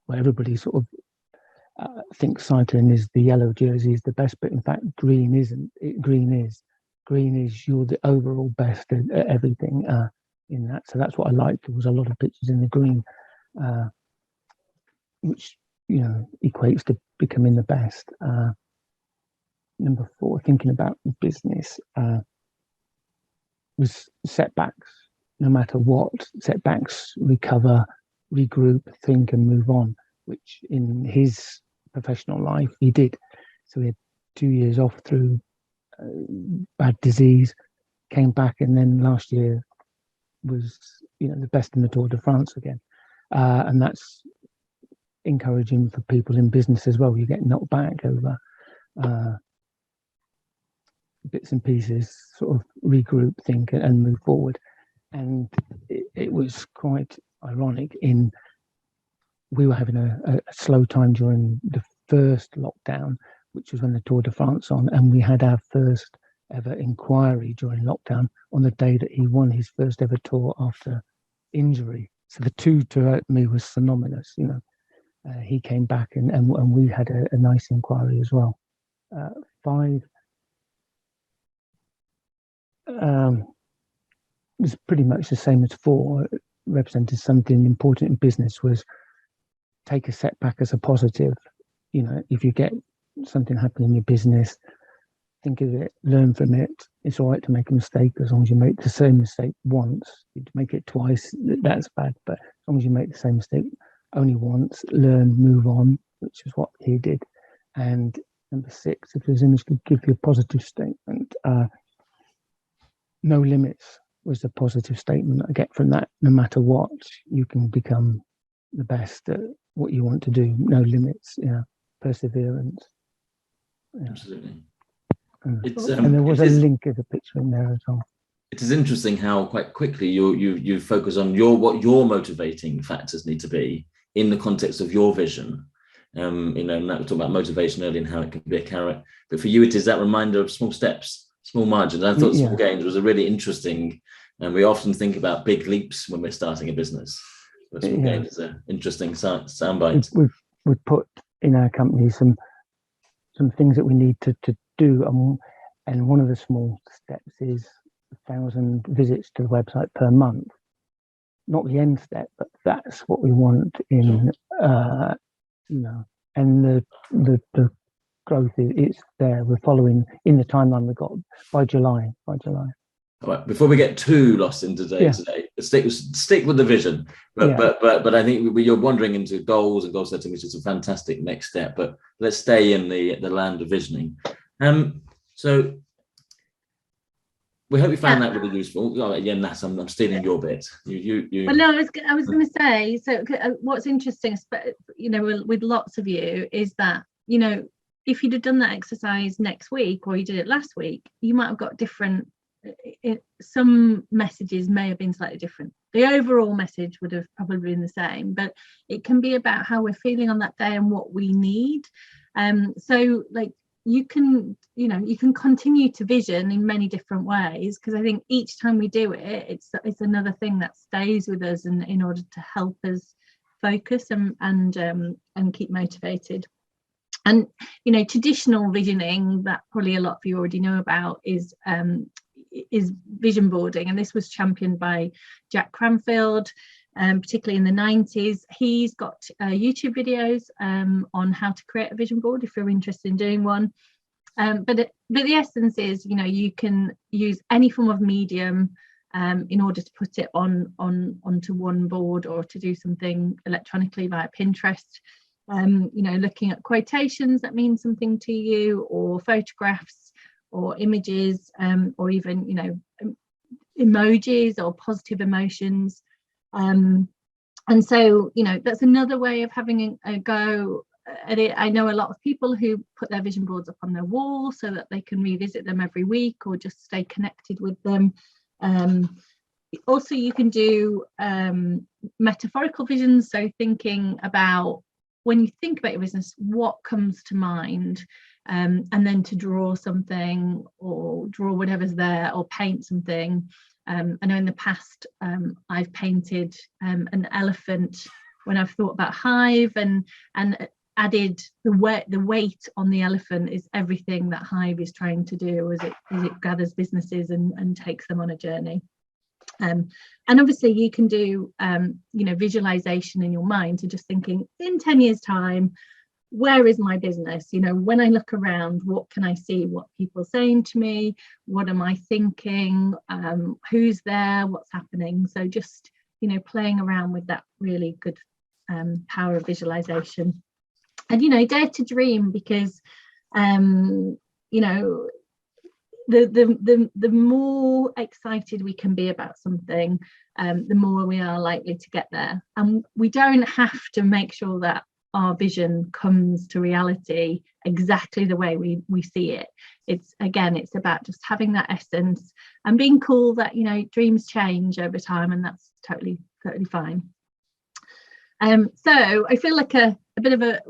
where everybody sort of thinks cycling is the yellow jersey is the best, but in fact green isn't. Green is you're the overall best at everything in that. So that's what I liked. There was a lot of pictures in the green, which equates to becoming the best. Number four, thinking about business. was setbacks. No matter what, setbacks, recover, regroup, think, and move on, which in his professional life he did. So he had 2 years off through bad disease, came back, and then last year was, the best in the Tour de France again. And that's encouraging for people in business as well. You get knocked back over bits and pieces, sort of regroup, think, and move forward. And it was quite ironic we were having a slow time during the first lockdown, which was when the Tour de France on, and we had our first ever inquiry during lockdown on the day that he won his first ever tour after injury. So the two to me was synonymous. He came back and we had a nice inquiry as well. 5 was pretty much the same as 4. It represented something important in business, was take a setback as a positive. If you get something happen in your business, think of it, learn from it. It's all right to make a mistake as long as you make the same mistake once. You make it twice, that's bad. But as long as you make the same mistake only once, learn, move on, which is what he did. And number 6, if his image could give you a positive statement, no limits was the positive statement I get from that. No matter what, you can become the best at what you want to do. No limits, perseverance. Yeah. Absolutely. And there was a link of a picture in there as well. It is interesting how quite quickly you focus on what your motivating factors need to be in the context of your vision. And that we talked about motivation earlier and how it can be a carrot. But for you, it is that reminder of small steps, small margins. I thought small gains was a really interesting, and we often think about big leaps when we're starting a business. But small gains is an interesting soundbite. We've put in our company some things that we need to do, and one of the small steps is 1,000 visits to the website per month. Not the end step, but that's what we want in, and the growth it's there. We're following in the timeline we got by July. All right, before we get too lost in today, stick with the vision. But I think you're wandering into goals and goal setting, which is a fantastic next step. But let's stay in the land of visioning. So we hope you found that really useful. Nat, I'm stealing your bit. You. Well, no, I was going to say. So what's interesting, with lots of you, is that if you'd have done that exercise next week or you did it last week, you might have got different. Some messages may have been slightly different. The overall message would have probably been the same, but it can be about how we're feeling on that day and what we need. So you can continue to vision in many different ways, because I think each time we do it, it's another thing that stays with us, and in order to help us focus and keep motivated. And traditional visioning that probably a lot of you already know about is vision boarding, and this was championed by Jack Cranfield, particularly in the 90s. He's got YouTube videos on how to create a vision board if you're interested in doing one. But the essence is, you can use any form of medium in order to put it onto one board, or to do something electronically via Pinterest. Looking at quotations that mean something to you, or photographs, or images, or even emojis or positive emotions. And so that's another way of having a go at it. I know a lot of people who put their vision boards up on their wall so that they can revisit them every week or just stay connected with them. Also, you can do metaphorical visions, so thinking about, when you think about your business, what comes to mind, and then to draw something, or draw whatever's there, or paint something. I know in the past I've painted an elephant when I've thought about Hive, and added the weight on the elephant is everything that Hive is trying to do as it gathers businesses and takes them on a journey. And obviously you can do visualization in your mind, so just thinking in 10 years time, where is my business? You know, when I look around, what can I see? What people are saying to me? What am I thinking? Who's there? What's happening? So just, you know, playing around with that really good power of visualization. And, you know, dare to dream, because, you know, the more excited we can be about something, the more we are likely to get there. And we don't have to make sure that our vision comes to reality exactly the way we see it. It's about just having that essence and being cool that, you know, dreams change over time, and that's totally fine. So I feel like a bit of a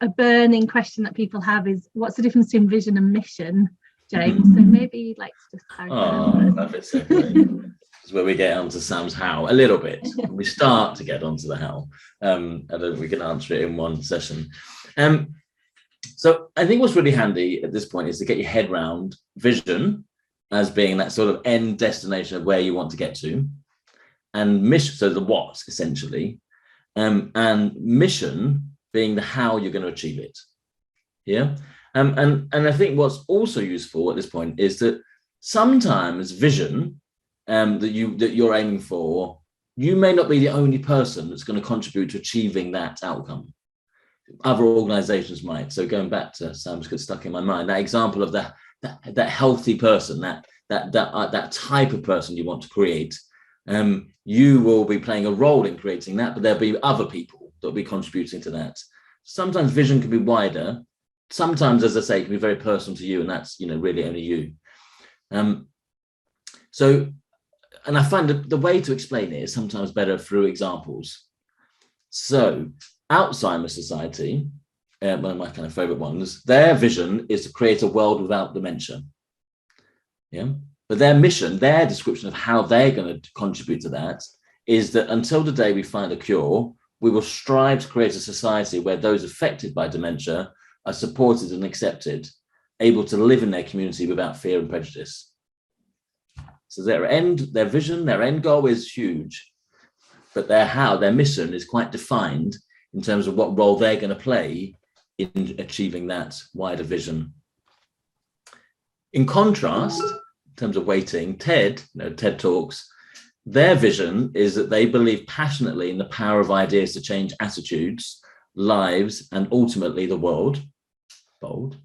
burning question that people have is, what's the difference between vision and mission, James? So maybe you'd like to just love it. It's where we get onto Sam's how a little bit. We start to get onto the how. I don't think we can answer it in one session. So I think what's really handy at this point is to get your head round vision as being that sort of end destination of where you want to get to, and mission, so the what essentially, and mission being the how you're going to achieve it. Yeah. And I think what's also useful at this point is that sometimes vision that you're aiming for, you may not be the only person that's going to contribute to achieving that outcome. Other organizations might. So going back to Sam's got stuck in my mind, that example of that healthy person, that type of person you want to create, you will be playing a role in creating that, but there'll be other people that will be contributing to that. Sometimes vision can be wider. Sometimes, as I say, it can be very personal to you, and that's, you know, really only you. So, and I find that the way to explain it is sometimes better through examples. So, Alzheimer's Society, one of my kind of favorite ones, their vision is to create a world without dementia. Yeah, but their mission, their description of how they're going to contribute to that is that until the day we find a cure, we will strive to create a society where those affected by dementia are supported and accepted, able to live in their community without fear and prejudice. So their vision, their end goal is huge, but their mission is quite defined in terms of what role they're going to play in achieving that wider vision. In contrast, in terms of weighting, TED Talks, their vision is that they believe passionately in the power of ideas to change attitudes, lives, and ultimately the world. Bold.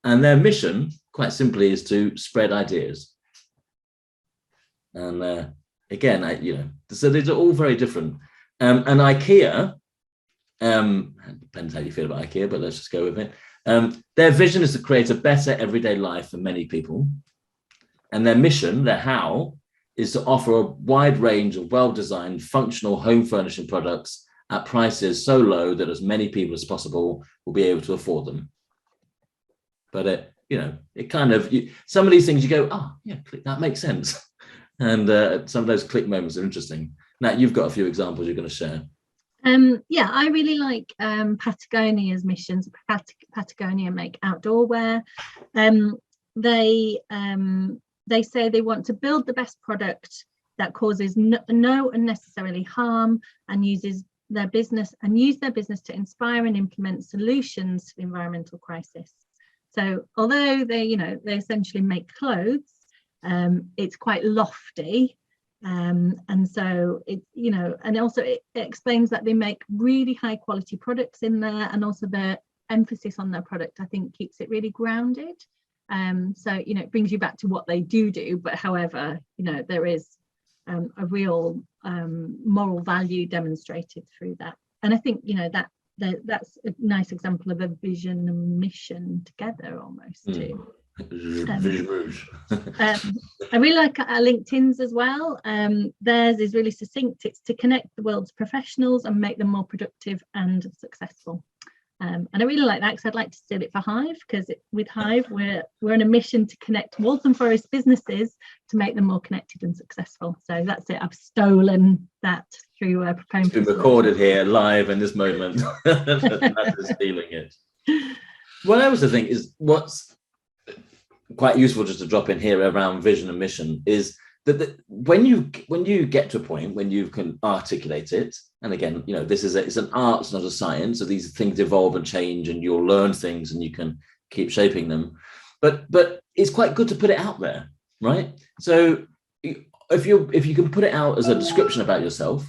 And their mission, quite simply, is to spread ideas. And again, so these are all very different. And IKEA, depends how you feel about IKEA, but let's just go with it. Their vision is to create a better everyday life for many people. And their mission, their how, is to offer a wide range of well-designed, functional home furnishing products at prices so low that as many people as possible will be able to afford them. But it kind of, some of these things you go, oh yeah, click, that makes sense. And some of those click moments are interesting. Nat, you've got a few examples you're going to share. Yeah, I really like Patagonia's missions. Patagonia make outdoor wear. They say they want to build the best product that causes no unnecessarily harm, and use their business to inspire and implement solutions to the environmental crisis. So although they essentially make clothes, it's quite lofty. And so and also it explains that they make really high quality products in there, and also the emphasis on their product, I think, keeps it really grounded. So it brings you back to what they do, but however, there is a real moral value demonstrated through that. And I think that's a nice example of a vision and mission together almost too. I really like LinkedIn's as well. Theirs is really succinct. It's to connect the world's professionals and make them more productive and successful. And I really like that, because I'd like to steal it for Hive, because with Hive we're on a mission to connect Waltham Forest businesses to make them more connected and successful. So that's it. I've stolen that through preparing. It's been recorded here live in this moment. That is stealing it. What I also think is what's quite useful just to drop in here around vision and mission is that when you get to a point when you can articulate it, and again, you know, it's an art, it's not a science, so these things evolve and change, and you'll learn things and you can keep shaping them, but it's quite good to put it out there, right? So if you can put it out as a description about yourself,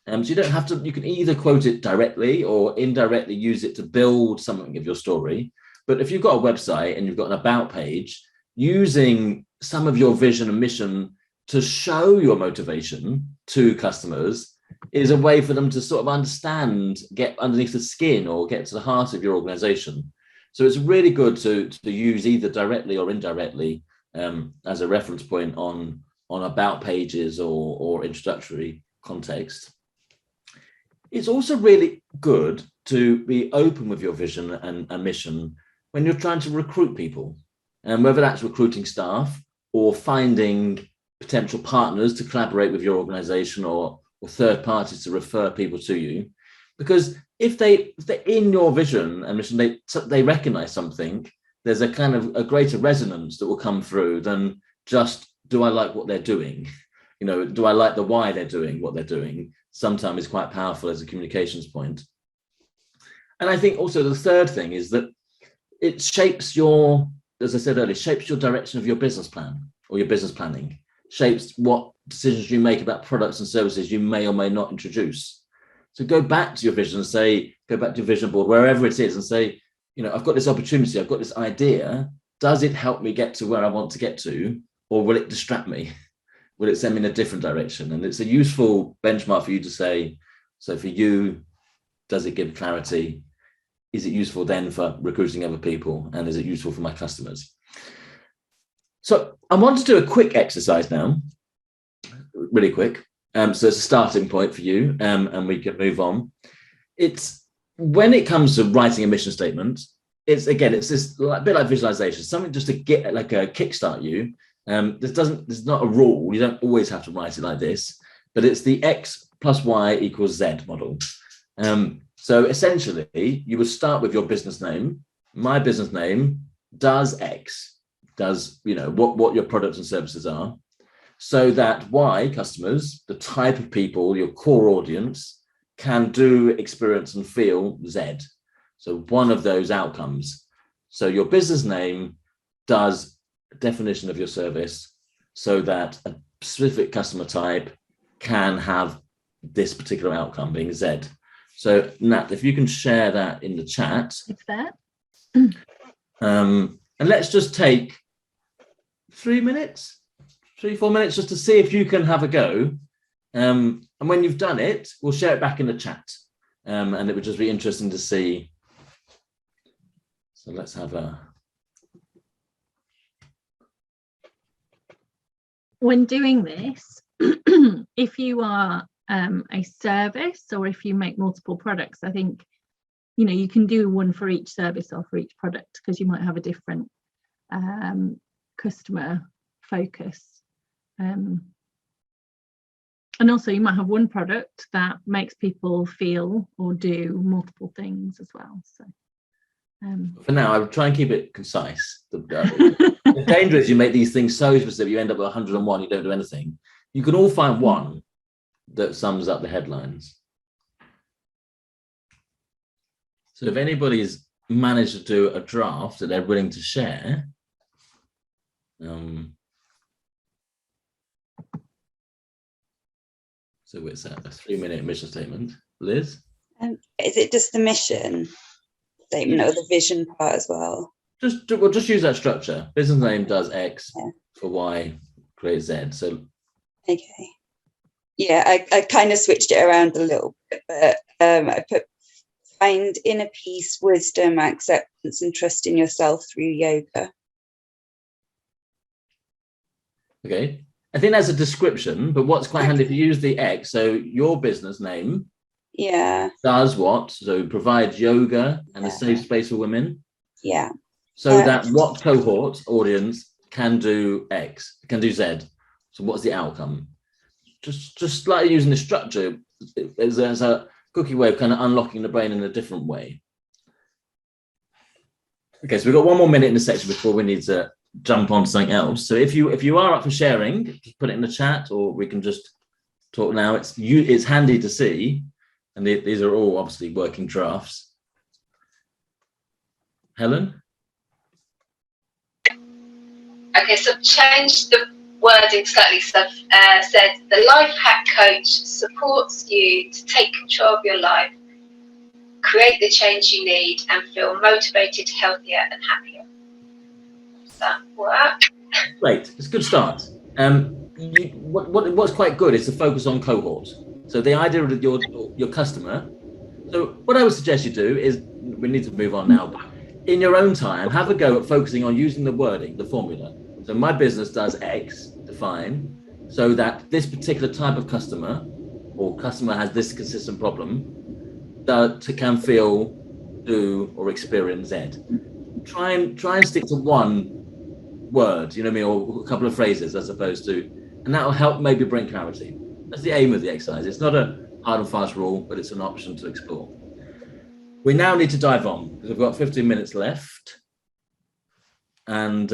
so you don't have to, you can either quote it directly or indirectly use it to build something of your story. But if you've got a website and you've got an about page, using some of your vision and mission to show your motivation to customers is a way for them to sort of understand, get underneath the skin or get to the heart of your organization. So it's really good to use either directly or indirectly as a reference point on about pages or introductory context. It's also really good to be open with your vision and mission when you're trying to recruit people, and whether that's recruiting staff or finding potential partners to collaborate with your organization or third parties to refer people to you. Because if they're in your vision and mission, they recognize something, there's a kind of a greater resonance that will come through than just, do I like what they're doing? You know, do I like the why they're doing what they're doing? Sometimes it's quite powerful as a communications point. And I think also the third thing is that it shapes your, as I said earlier, shapes your direction of your business plan or your business planning, shapes what decisions you make about products and services you may or may not introduce. So go back to your vision and say, go back to your vision board, wherever it is, and say, you know, I've got this opportunity, I've got this idea. Does it help me get to where I want to get to, or will it distract me? Will it send me in a different direction? And it's a useful benchmark for you to say, so for you, does it give clarity? Is it useful then for recruiting other people? And is it useful for my customers? So I want to do a quick exercise now, really quick. So it's a starting point for you, and we can move on. It's when it comes to writing a mission statement, it's this a bit like visualization, something just to get like a kickstart you. There's not a rule. You don't always have to write it like this, but it's the X plus Y equals Z model. So essentially, you would start with your business name. My business name does X, does, you know, what your products and services are, so that Y, customers, the type of people, your core audience, can do, experience and feel Z. So one of those outcomes. So your business name does a definition of your service so that a specific customer type can have this particular outcome being Z. So Nat, if you can share that in the chat. It's there. And let's just take 4 minutes just to see if you can have a go. And when you've done it, we'll share it back in the chat. And it would just be interesting to see. So let's have a. When doing this, if you are a service or if you make multiple products, I think, you know, you can do one for each service or for each product, because you might have a different customer focus. And also you might have one product that makes people feel or do multiple things as well. So for now, I would try and keep it concise. The danger is you make these things so specific, you end up with 101, you don't do anything. You can all find one that sums up the headlines. So if anybody's managed to do a draft that they're willing to share, so it's a 3-minute mission statement. Liz? Is it just the mission statement or the vision part as well? We'll just use that structure. Business name does X, for Y creates Z. So okay. Yeah, I kind of switched it around a little bit, but I put find inner peace, wisdom, acceptance, and trust in yourself through yoga. Okay. I think that's a description, but what's quite handy if you use the X, so your business name does what? So provides yoga and a safe space for women. Yeah. So that what cohort audience can do X, can do Z. So what's the outcome? Just slightly using the structure as a cookie way of kind of unlocking the brain in a different way. Okay, so we've got 1 more minute in the section before we need to jump on something else. So if you are up for sharing, put it in the chat, or we can just talk now. It's handy to see, and these are all obviously working drafts. Helen? Okay, so change the wording slightly. So said the life hack coach supports you to take control of your life, create the change you need, and feel motivated, healthier, and happier. Does that work? Great, it's a good start. What's quite good is to focus on cohorts. So the idea of your customer. So what I would suggest you do is, we need to move on now, but in your own time, have a go at focusing on using the wording, the formula. So my business does X, define, so that this particular type of customer or customer has this consistent problem that can feel, do, or experience Z. Try and stick to one word, you know what I mean, or a couple of phrases as opposed to, and that will help maybe bring clarity. That's the aim of the exercise. It's not a hard and fast rule, but it's an option to explore. We now need to dive on because we've got 15 minutes left. And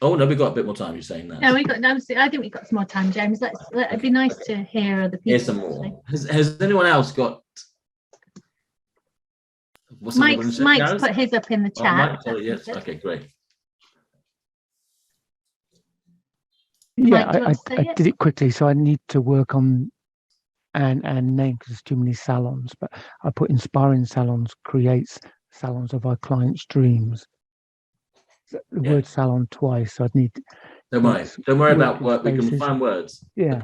oh no, we've got a bit more time. You're saying that? No, I think we've got some more time, James. It'd be nice to hear other people. Here's some more. Has anyone else got? Mike's put his up in the chat. Oh, Mike, sorry, yes. Okay, great. Yeah, I did it quickly, so I need to work on and name because there's too many salons. But I put inspiring salons creates salons of our clients' dreams. The word salon twice. So I'd need. Don't worry about work. We can find words. Yeah.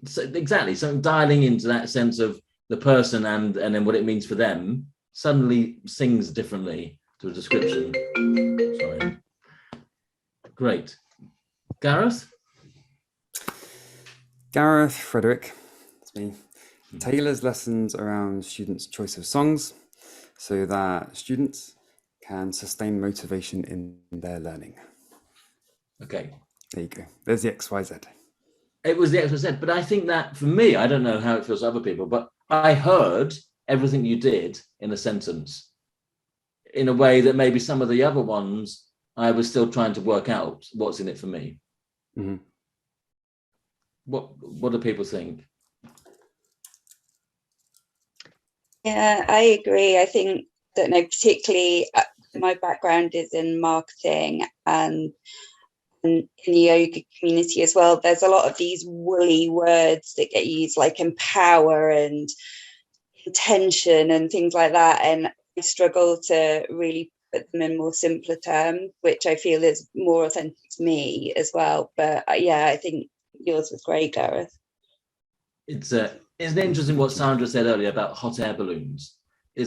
So exactly. So dialing into that sense of the person and then what it means for them suddenly sings differently to a description. Sorry. Great. Gareth? Gareth Frederick, it's me, tailors lessons around students' choice of songs so that students can sustain motivation in their learning. Okay. There you go. There's the XYZ. It was the XYZ, but I think that for me, I don't know how it feels to other people, but I heard everything you did in a sentence in a way that maybe some of the other ones I was still trying to work out what's in it for me. Mm-hmm. What do people think? Yeah, I agree. I think that particularly my background is in marketing and in the yoga community as well. There's a lot of these woolly words that get used, like empower and intention and things like that. And I struggle to really put them in more simpler terms, which I feel is more authentic to me as well. But yeah, I think yours was great, Gareth. It's interesting what Sandra said earlier about hot air balloons.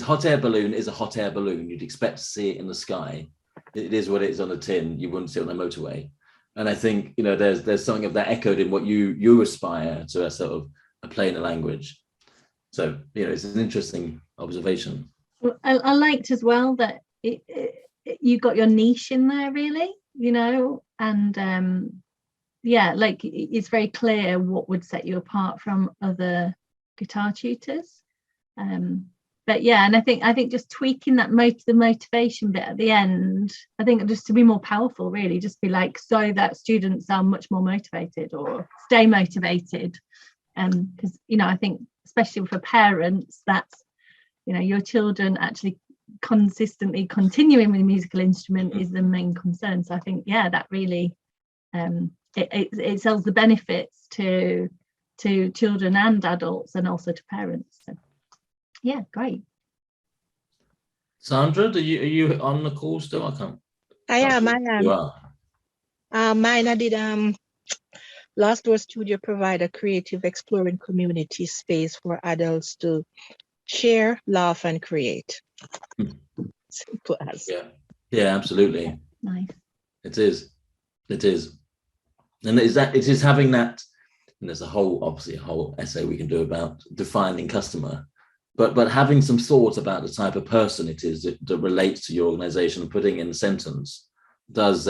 Hot air balloon is a hot air balloon. You'd expect to see it in the sky. It is what it is on a tin. You wouldn't see it on a motorway. And I think, you know, there's something of that echoed in what you aspire to, a sort of a plainer language. So, you know, it's an interesting observation. I liked as well that you got your niche in there, really, you know, and yeah, like it's very clear what would set you apart from other guitar tutors. But yeah, and I think just tweaking that the motivation bit at the end, I think just to be more powerful, really, just be like, so that students are much more motivated or stay motivated. Because, you know, I think especially for parents, that's, you know, your children actually consistently continuing with a musical instrument is the main concern. So I think, yeah, that really it sells the benefits to children and adults and also to parents. So yeah, great. Sandra, are you on the call still? I can't. I am. You are. Mine, I did Last Door Studio provide a creative exploring community space for adults to share, laugh, and create. Simple as. Yeah, absolutely. Nice. It is. And it is having that, and there's a whole essay we can do about defining customer, but having some thought about the type of person it is that relates to your organization and putting in a sentence does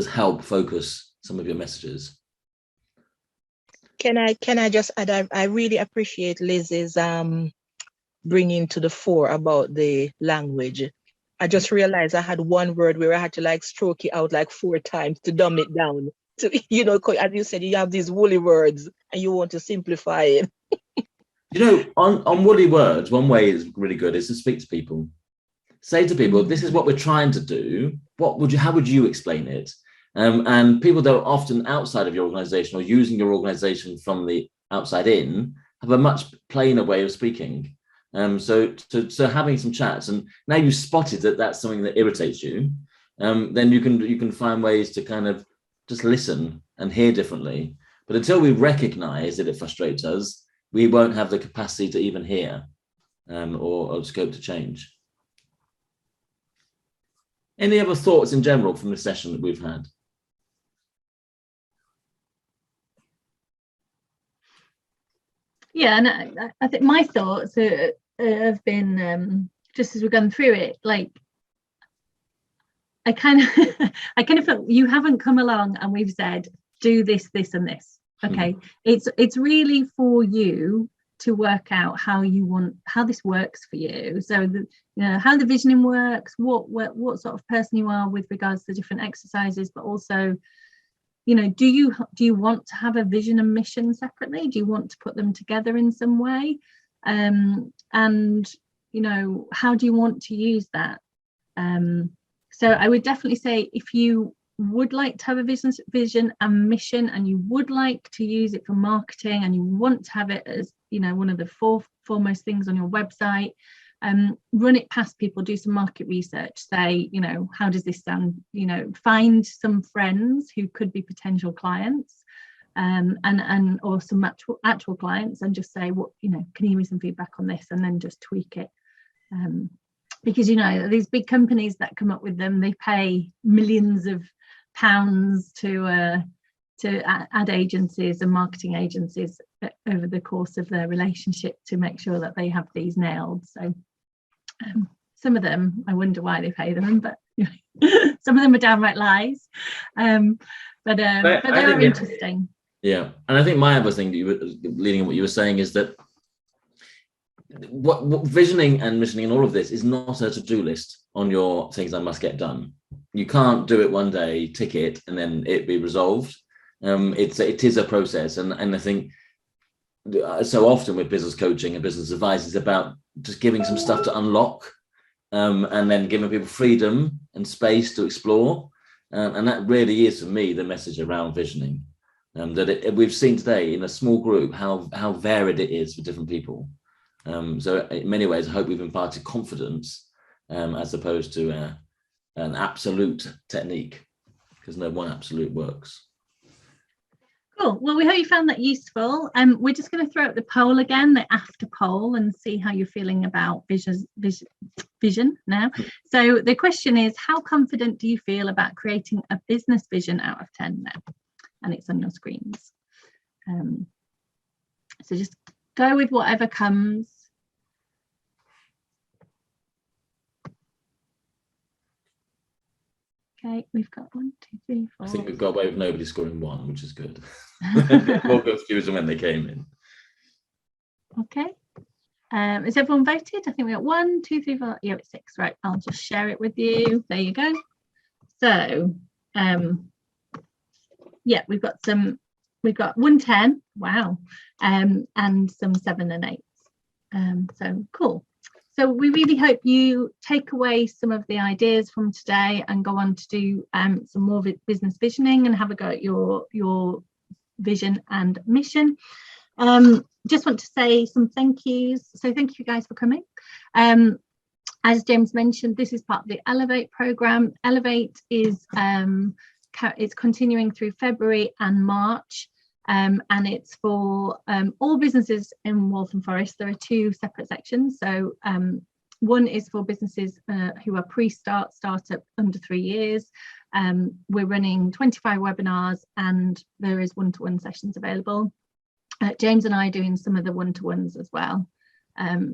help focus some of your messages. Can I just add, I really appreciate Liz's bringing to the fore about the language. I just realized I had one word where I had to like stroke it out like 4 times to dumb it down. So, you know, as you said, you have these woolly words and you want to simplify it. You know, on woolly words, one way is really good is to speak to people. Say to people, this is what we're trying to do. How would you explain it? And people that are often outside of your organization or using your organization from the outside in have a much plainer way of speaking. So having some chats, and now you've spotted that that's something that irritates you, then you can find ways to kind of just listen and hear differently. But until we recognize that it frustrates us, we won't have the capacity to even hear or scope to change. Any other thoughts in general from the session that we've had? Yeah, and I think my thoughts have been, just as we've gone through it, like I kind of felt you haven't come along and we've said do this, this, and this. Okay, it's really for you to work out how this works for you. So how the visioning works, what sort of person you are with regards to different exercises, but also, do you want to have a vision and mission separately? Do you want to put them together in some way? And how do you want to use that? So I would definitely say if you would like to have a vision and mission, and you would like to use it for marketing, and you want to have it as one of the foremost things on your website, run it past people, do some market research, say how does this sound, find some friends who could be potential clients, and or some actual clients, and just say, what can you give me some feedback on this, and then just tweak it. Because these big companies that come up with them, they pay millions of pounds to ad agencies and marketing agencies over the course of their relationship to make sure that they have these nailed. So some of them, I wonder why they pay them, but some of them are downright lies. But they are interesting. Yeah, and I think my other thing that you were leading on what you were saying is that what visioning and missioning and all of this is not a to-do list on your things I must get done. You can't do it one day, tick it, and then it be resolved. It is a process, and I think so often with business coaching and business advice, it's about just giving some stuff to unlock, and then giving people freedom and space to explore, and that really is for me the message around visioning. That we've seen today in a small group how varied it is for different people. So in many ways, I hope we've imparted confidence as opposed to an absolute technique, because no one absolute works. Cool. Well, we hope you found that useful. We're just going to throw out the poll again, the after poll, and see how you're feeling about vision now. So the question is, how confident do you feel about creating a business vision out of 10 now? And it's on your screens. So just go with whatever comes. Okay, we've got 1, 2, 3, 4. I think we've got away with nobody scoring 1, which is good. More confused when they came in. Okay. Has everyone voted? I think we got 1, 2, 3, 4. Yeah, it's 6. Right, I'll just share it with you. There you go. So, yeah, we've got 110. Wow. And some 7 and 8. So cool. So we really hope you take away some of the ideas from today and go on to do some more business visioning and have a go at your vision and mission. Just want to say some thank yous. So thank you guys for coming. As James mentioned, this is part of the Elevate programme. Elevate is it's continuing through February and March. And it's for all businesses in Waltham Forest. There are 2 separate sections. So one is for businesses who are pre-startup under 3 years. We're running 25 webinars, and there is one-to-one sessions available. James and I are doing some of the one-to-ones as well.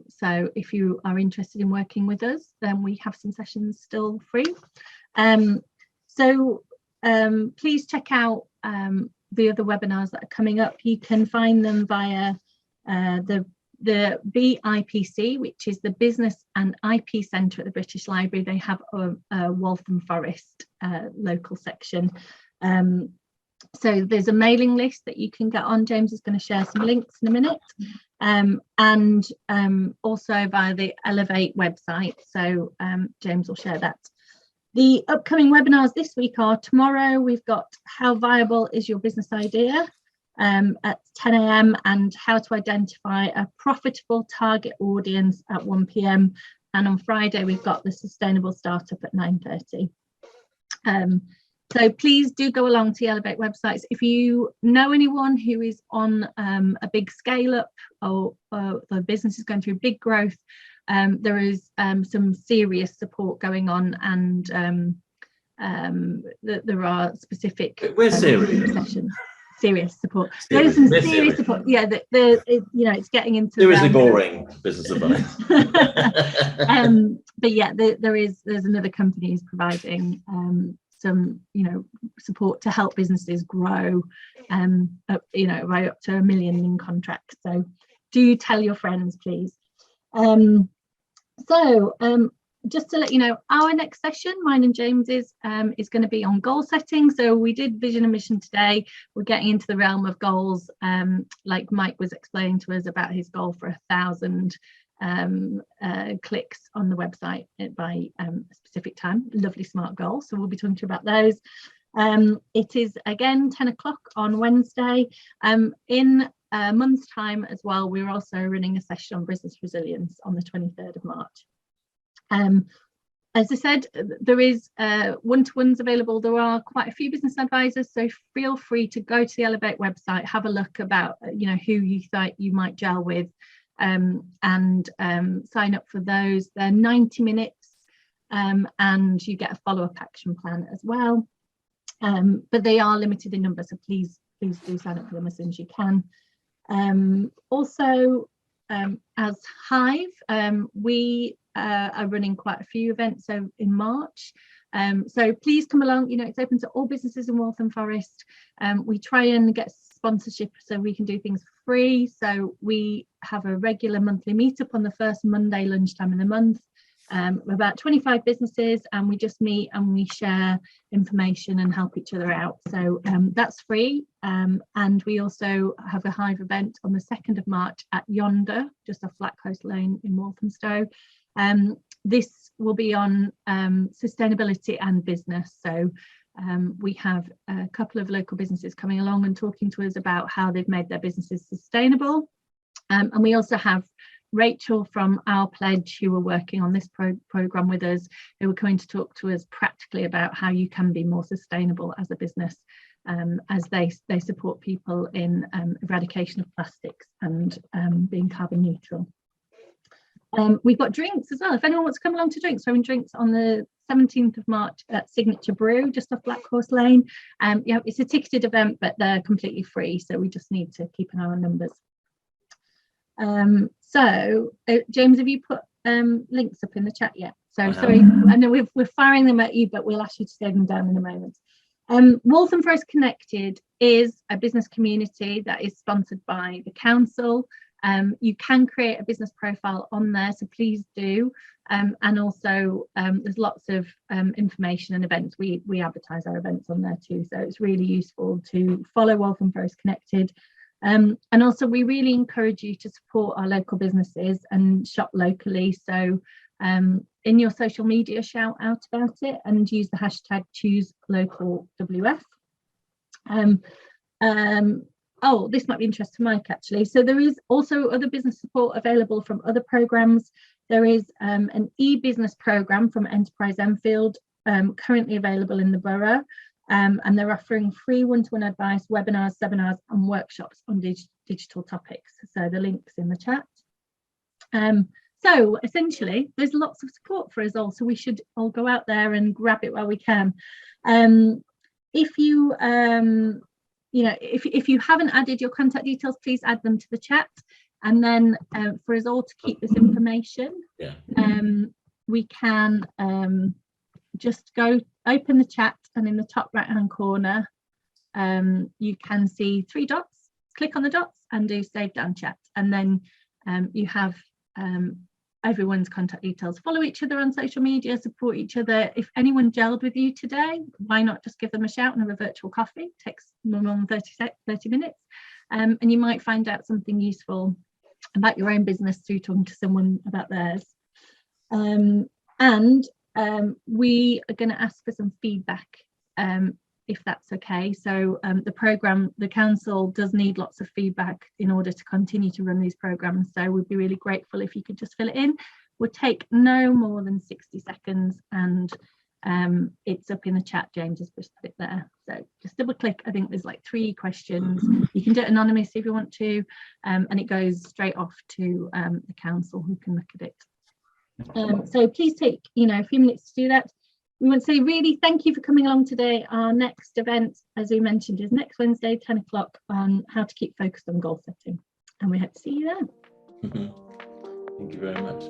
So if you are interested in working with us, then we have some sessions still free. Please check out the other webinars that are coming up. You can find them via the the BIPC, which is the Business and IP Centre at the British Library, they have a Waltham Forest local section. So there's a mailing list that you can get on. James is going to share some links in a minute, and also via the Elevate website. So James will share that. The upcoming webinars this week are tomorrow. We've got How Viable is Your Business Idea at 10 a.m. and How to Identify a Profitable Target Audience at 1 p.m. And on Friday, we've got the Sustainable Startup at 9:30. So please do go along to the Elevate websites. If you know anyone who is on a big scale up, or the business is going through big growth, there is some serious support going on, and there are specific sessions. Serious support. There is some serious support. Yeah, it's getting into seriously boring business advice. But yeah, there's another company who's providing some support to help businesses grow, right up to $1 million in contracts. So do tell your friends, please. Just to let you know, our next session, mine and James's, is going to be on goal setting. So we did vision and mission today. We're getting into the realm of goals, like Mike was explaining to us about his goal for 1,000 clicks on the website by a specific time. Lovely smart goal. So we'll be talking to you about those. It is again 10 o'clock on Wednesday. In a month's time as well, we're also running a session on business resilience on the 23rd of March. As I said, there is one-to-ones available. There are quite a few business advisors, so feel free to go to the Elevate website, have a look about who you thought you might gel with, and sign up for those. They're 90 minutes, and you get a follow-up action plan as well. But they are limited in number, so please do sign up for them as soon as you can. Also, as Hive, we are running quite a few events in March, so please come along. It's open to all businesses in Waltham Forest. We try and get sponsorship so we can do things for free, so we have a regular monthly meetup on the first Monday lunchtime in the month. About 25 businesses, and we just meet and we share information and help each other out. So that's free, and we also have a Hive event on the 2nd of March at Yonder, just off Blackhouse Lane in Walthamstow. This will be on sustainability and business. So we have a couple of local businesses coming along and talking to us about how they've made their businesses sustainable, and we also have Rachel from OurPledge, who are working on this program with us, who are going to talk to us practically about how you can be more sustainable as a business, as they support people in eradication of plastics and being carbon neutral. We've got drinks as well. If anyone wants to come along to drinks, we're having drinks on the 17th of March at Signature Brew, just off Black Horse Lane. It's a ticketed event, but they're completely free, so we just need to keep an eye on numbers. James, have you put links up in the chat yet? So sorry, I know we're firing them at you, but we'll ask you to save them down in a moment. Waltham Forest Connected is a business community that is sponsored by the council. You can create a business profile on there, so please do. And also there's lots of information and events. We advertise our events on there too, so it's really useful to follow Waltham Forest Connected. And also we really encourage you to support our local businesses and shop locally. So in your social media, shout out about it and use the hashtag #ChooseLocalWF. Oh, this might be interesting to Mike actually. So there is also other business support available from other programs. There is an e-business program from Enterprise Enfield currently available in the borough. And they're offering free one-to-one advice, webinars, seminars and workshops on digital topics. So the link's in the chat. So essentially there's lots of support for us all, so we should all go out there and grab it while we can. If you if you haven't added your contact details, please add them to the chat, and then for us all to keep this information, we can just go open the chat, and in the top right hand corner you can see 3 dots. Click on the dots and do save down chat, and then You have everyone's contact details. Follow each other on social media, support each other. If anyone gelled with you today, why not just give them a shout and have a virtual coffee? It takes no more than 30 minutes. And you might find out something useful about your own business through talking to someone about theirs. We are going to ask for some feedback, if that's okay. So the council does need lots of feedback in order to continue to run these programs. So we'd be really grateful if you could just fill it in. Would take no more than 60 seconds, and it's up in the chat. James has just put it there. So just double click. I think there's like 3 questions. You can do it anonymously if you want to, and it goes straight off to the council who can look at it. So please take a few minutes to do that. We want to say really thank you for coming along today. Our next event, as we mentioned, is next Wednesday, 10 o'clock, on how to keep focused on goal setting. And we hope to see you there. Thank you very much.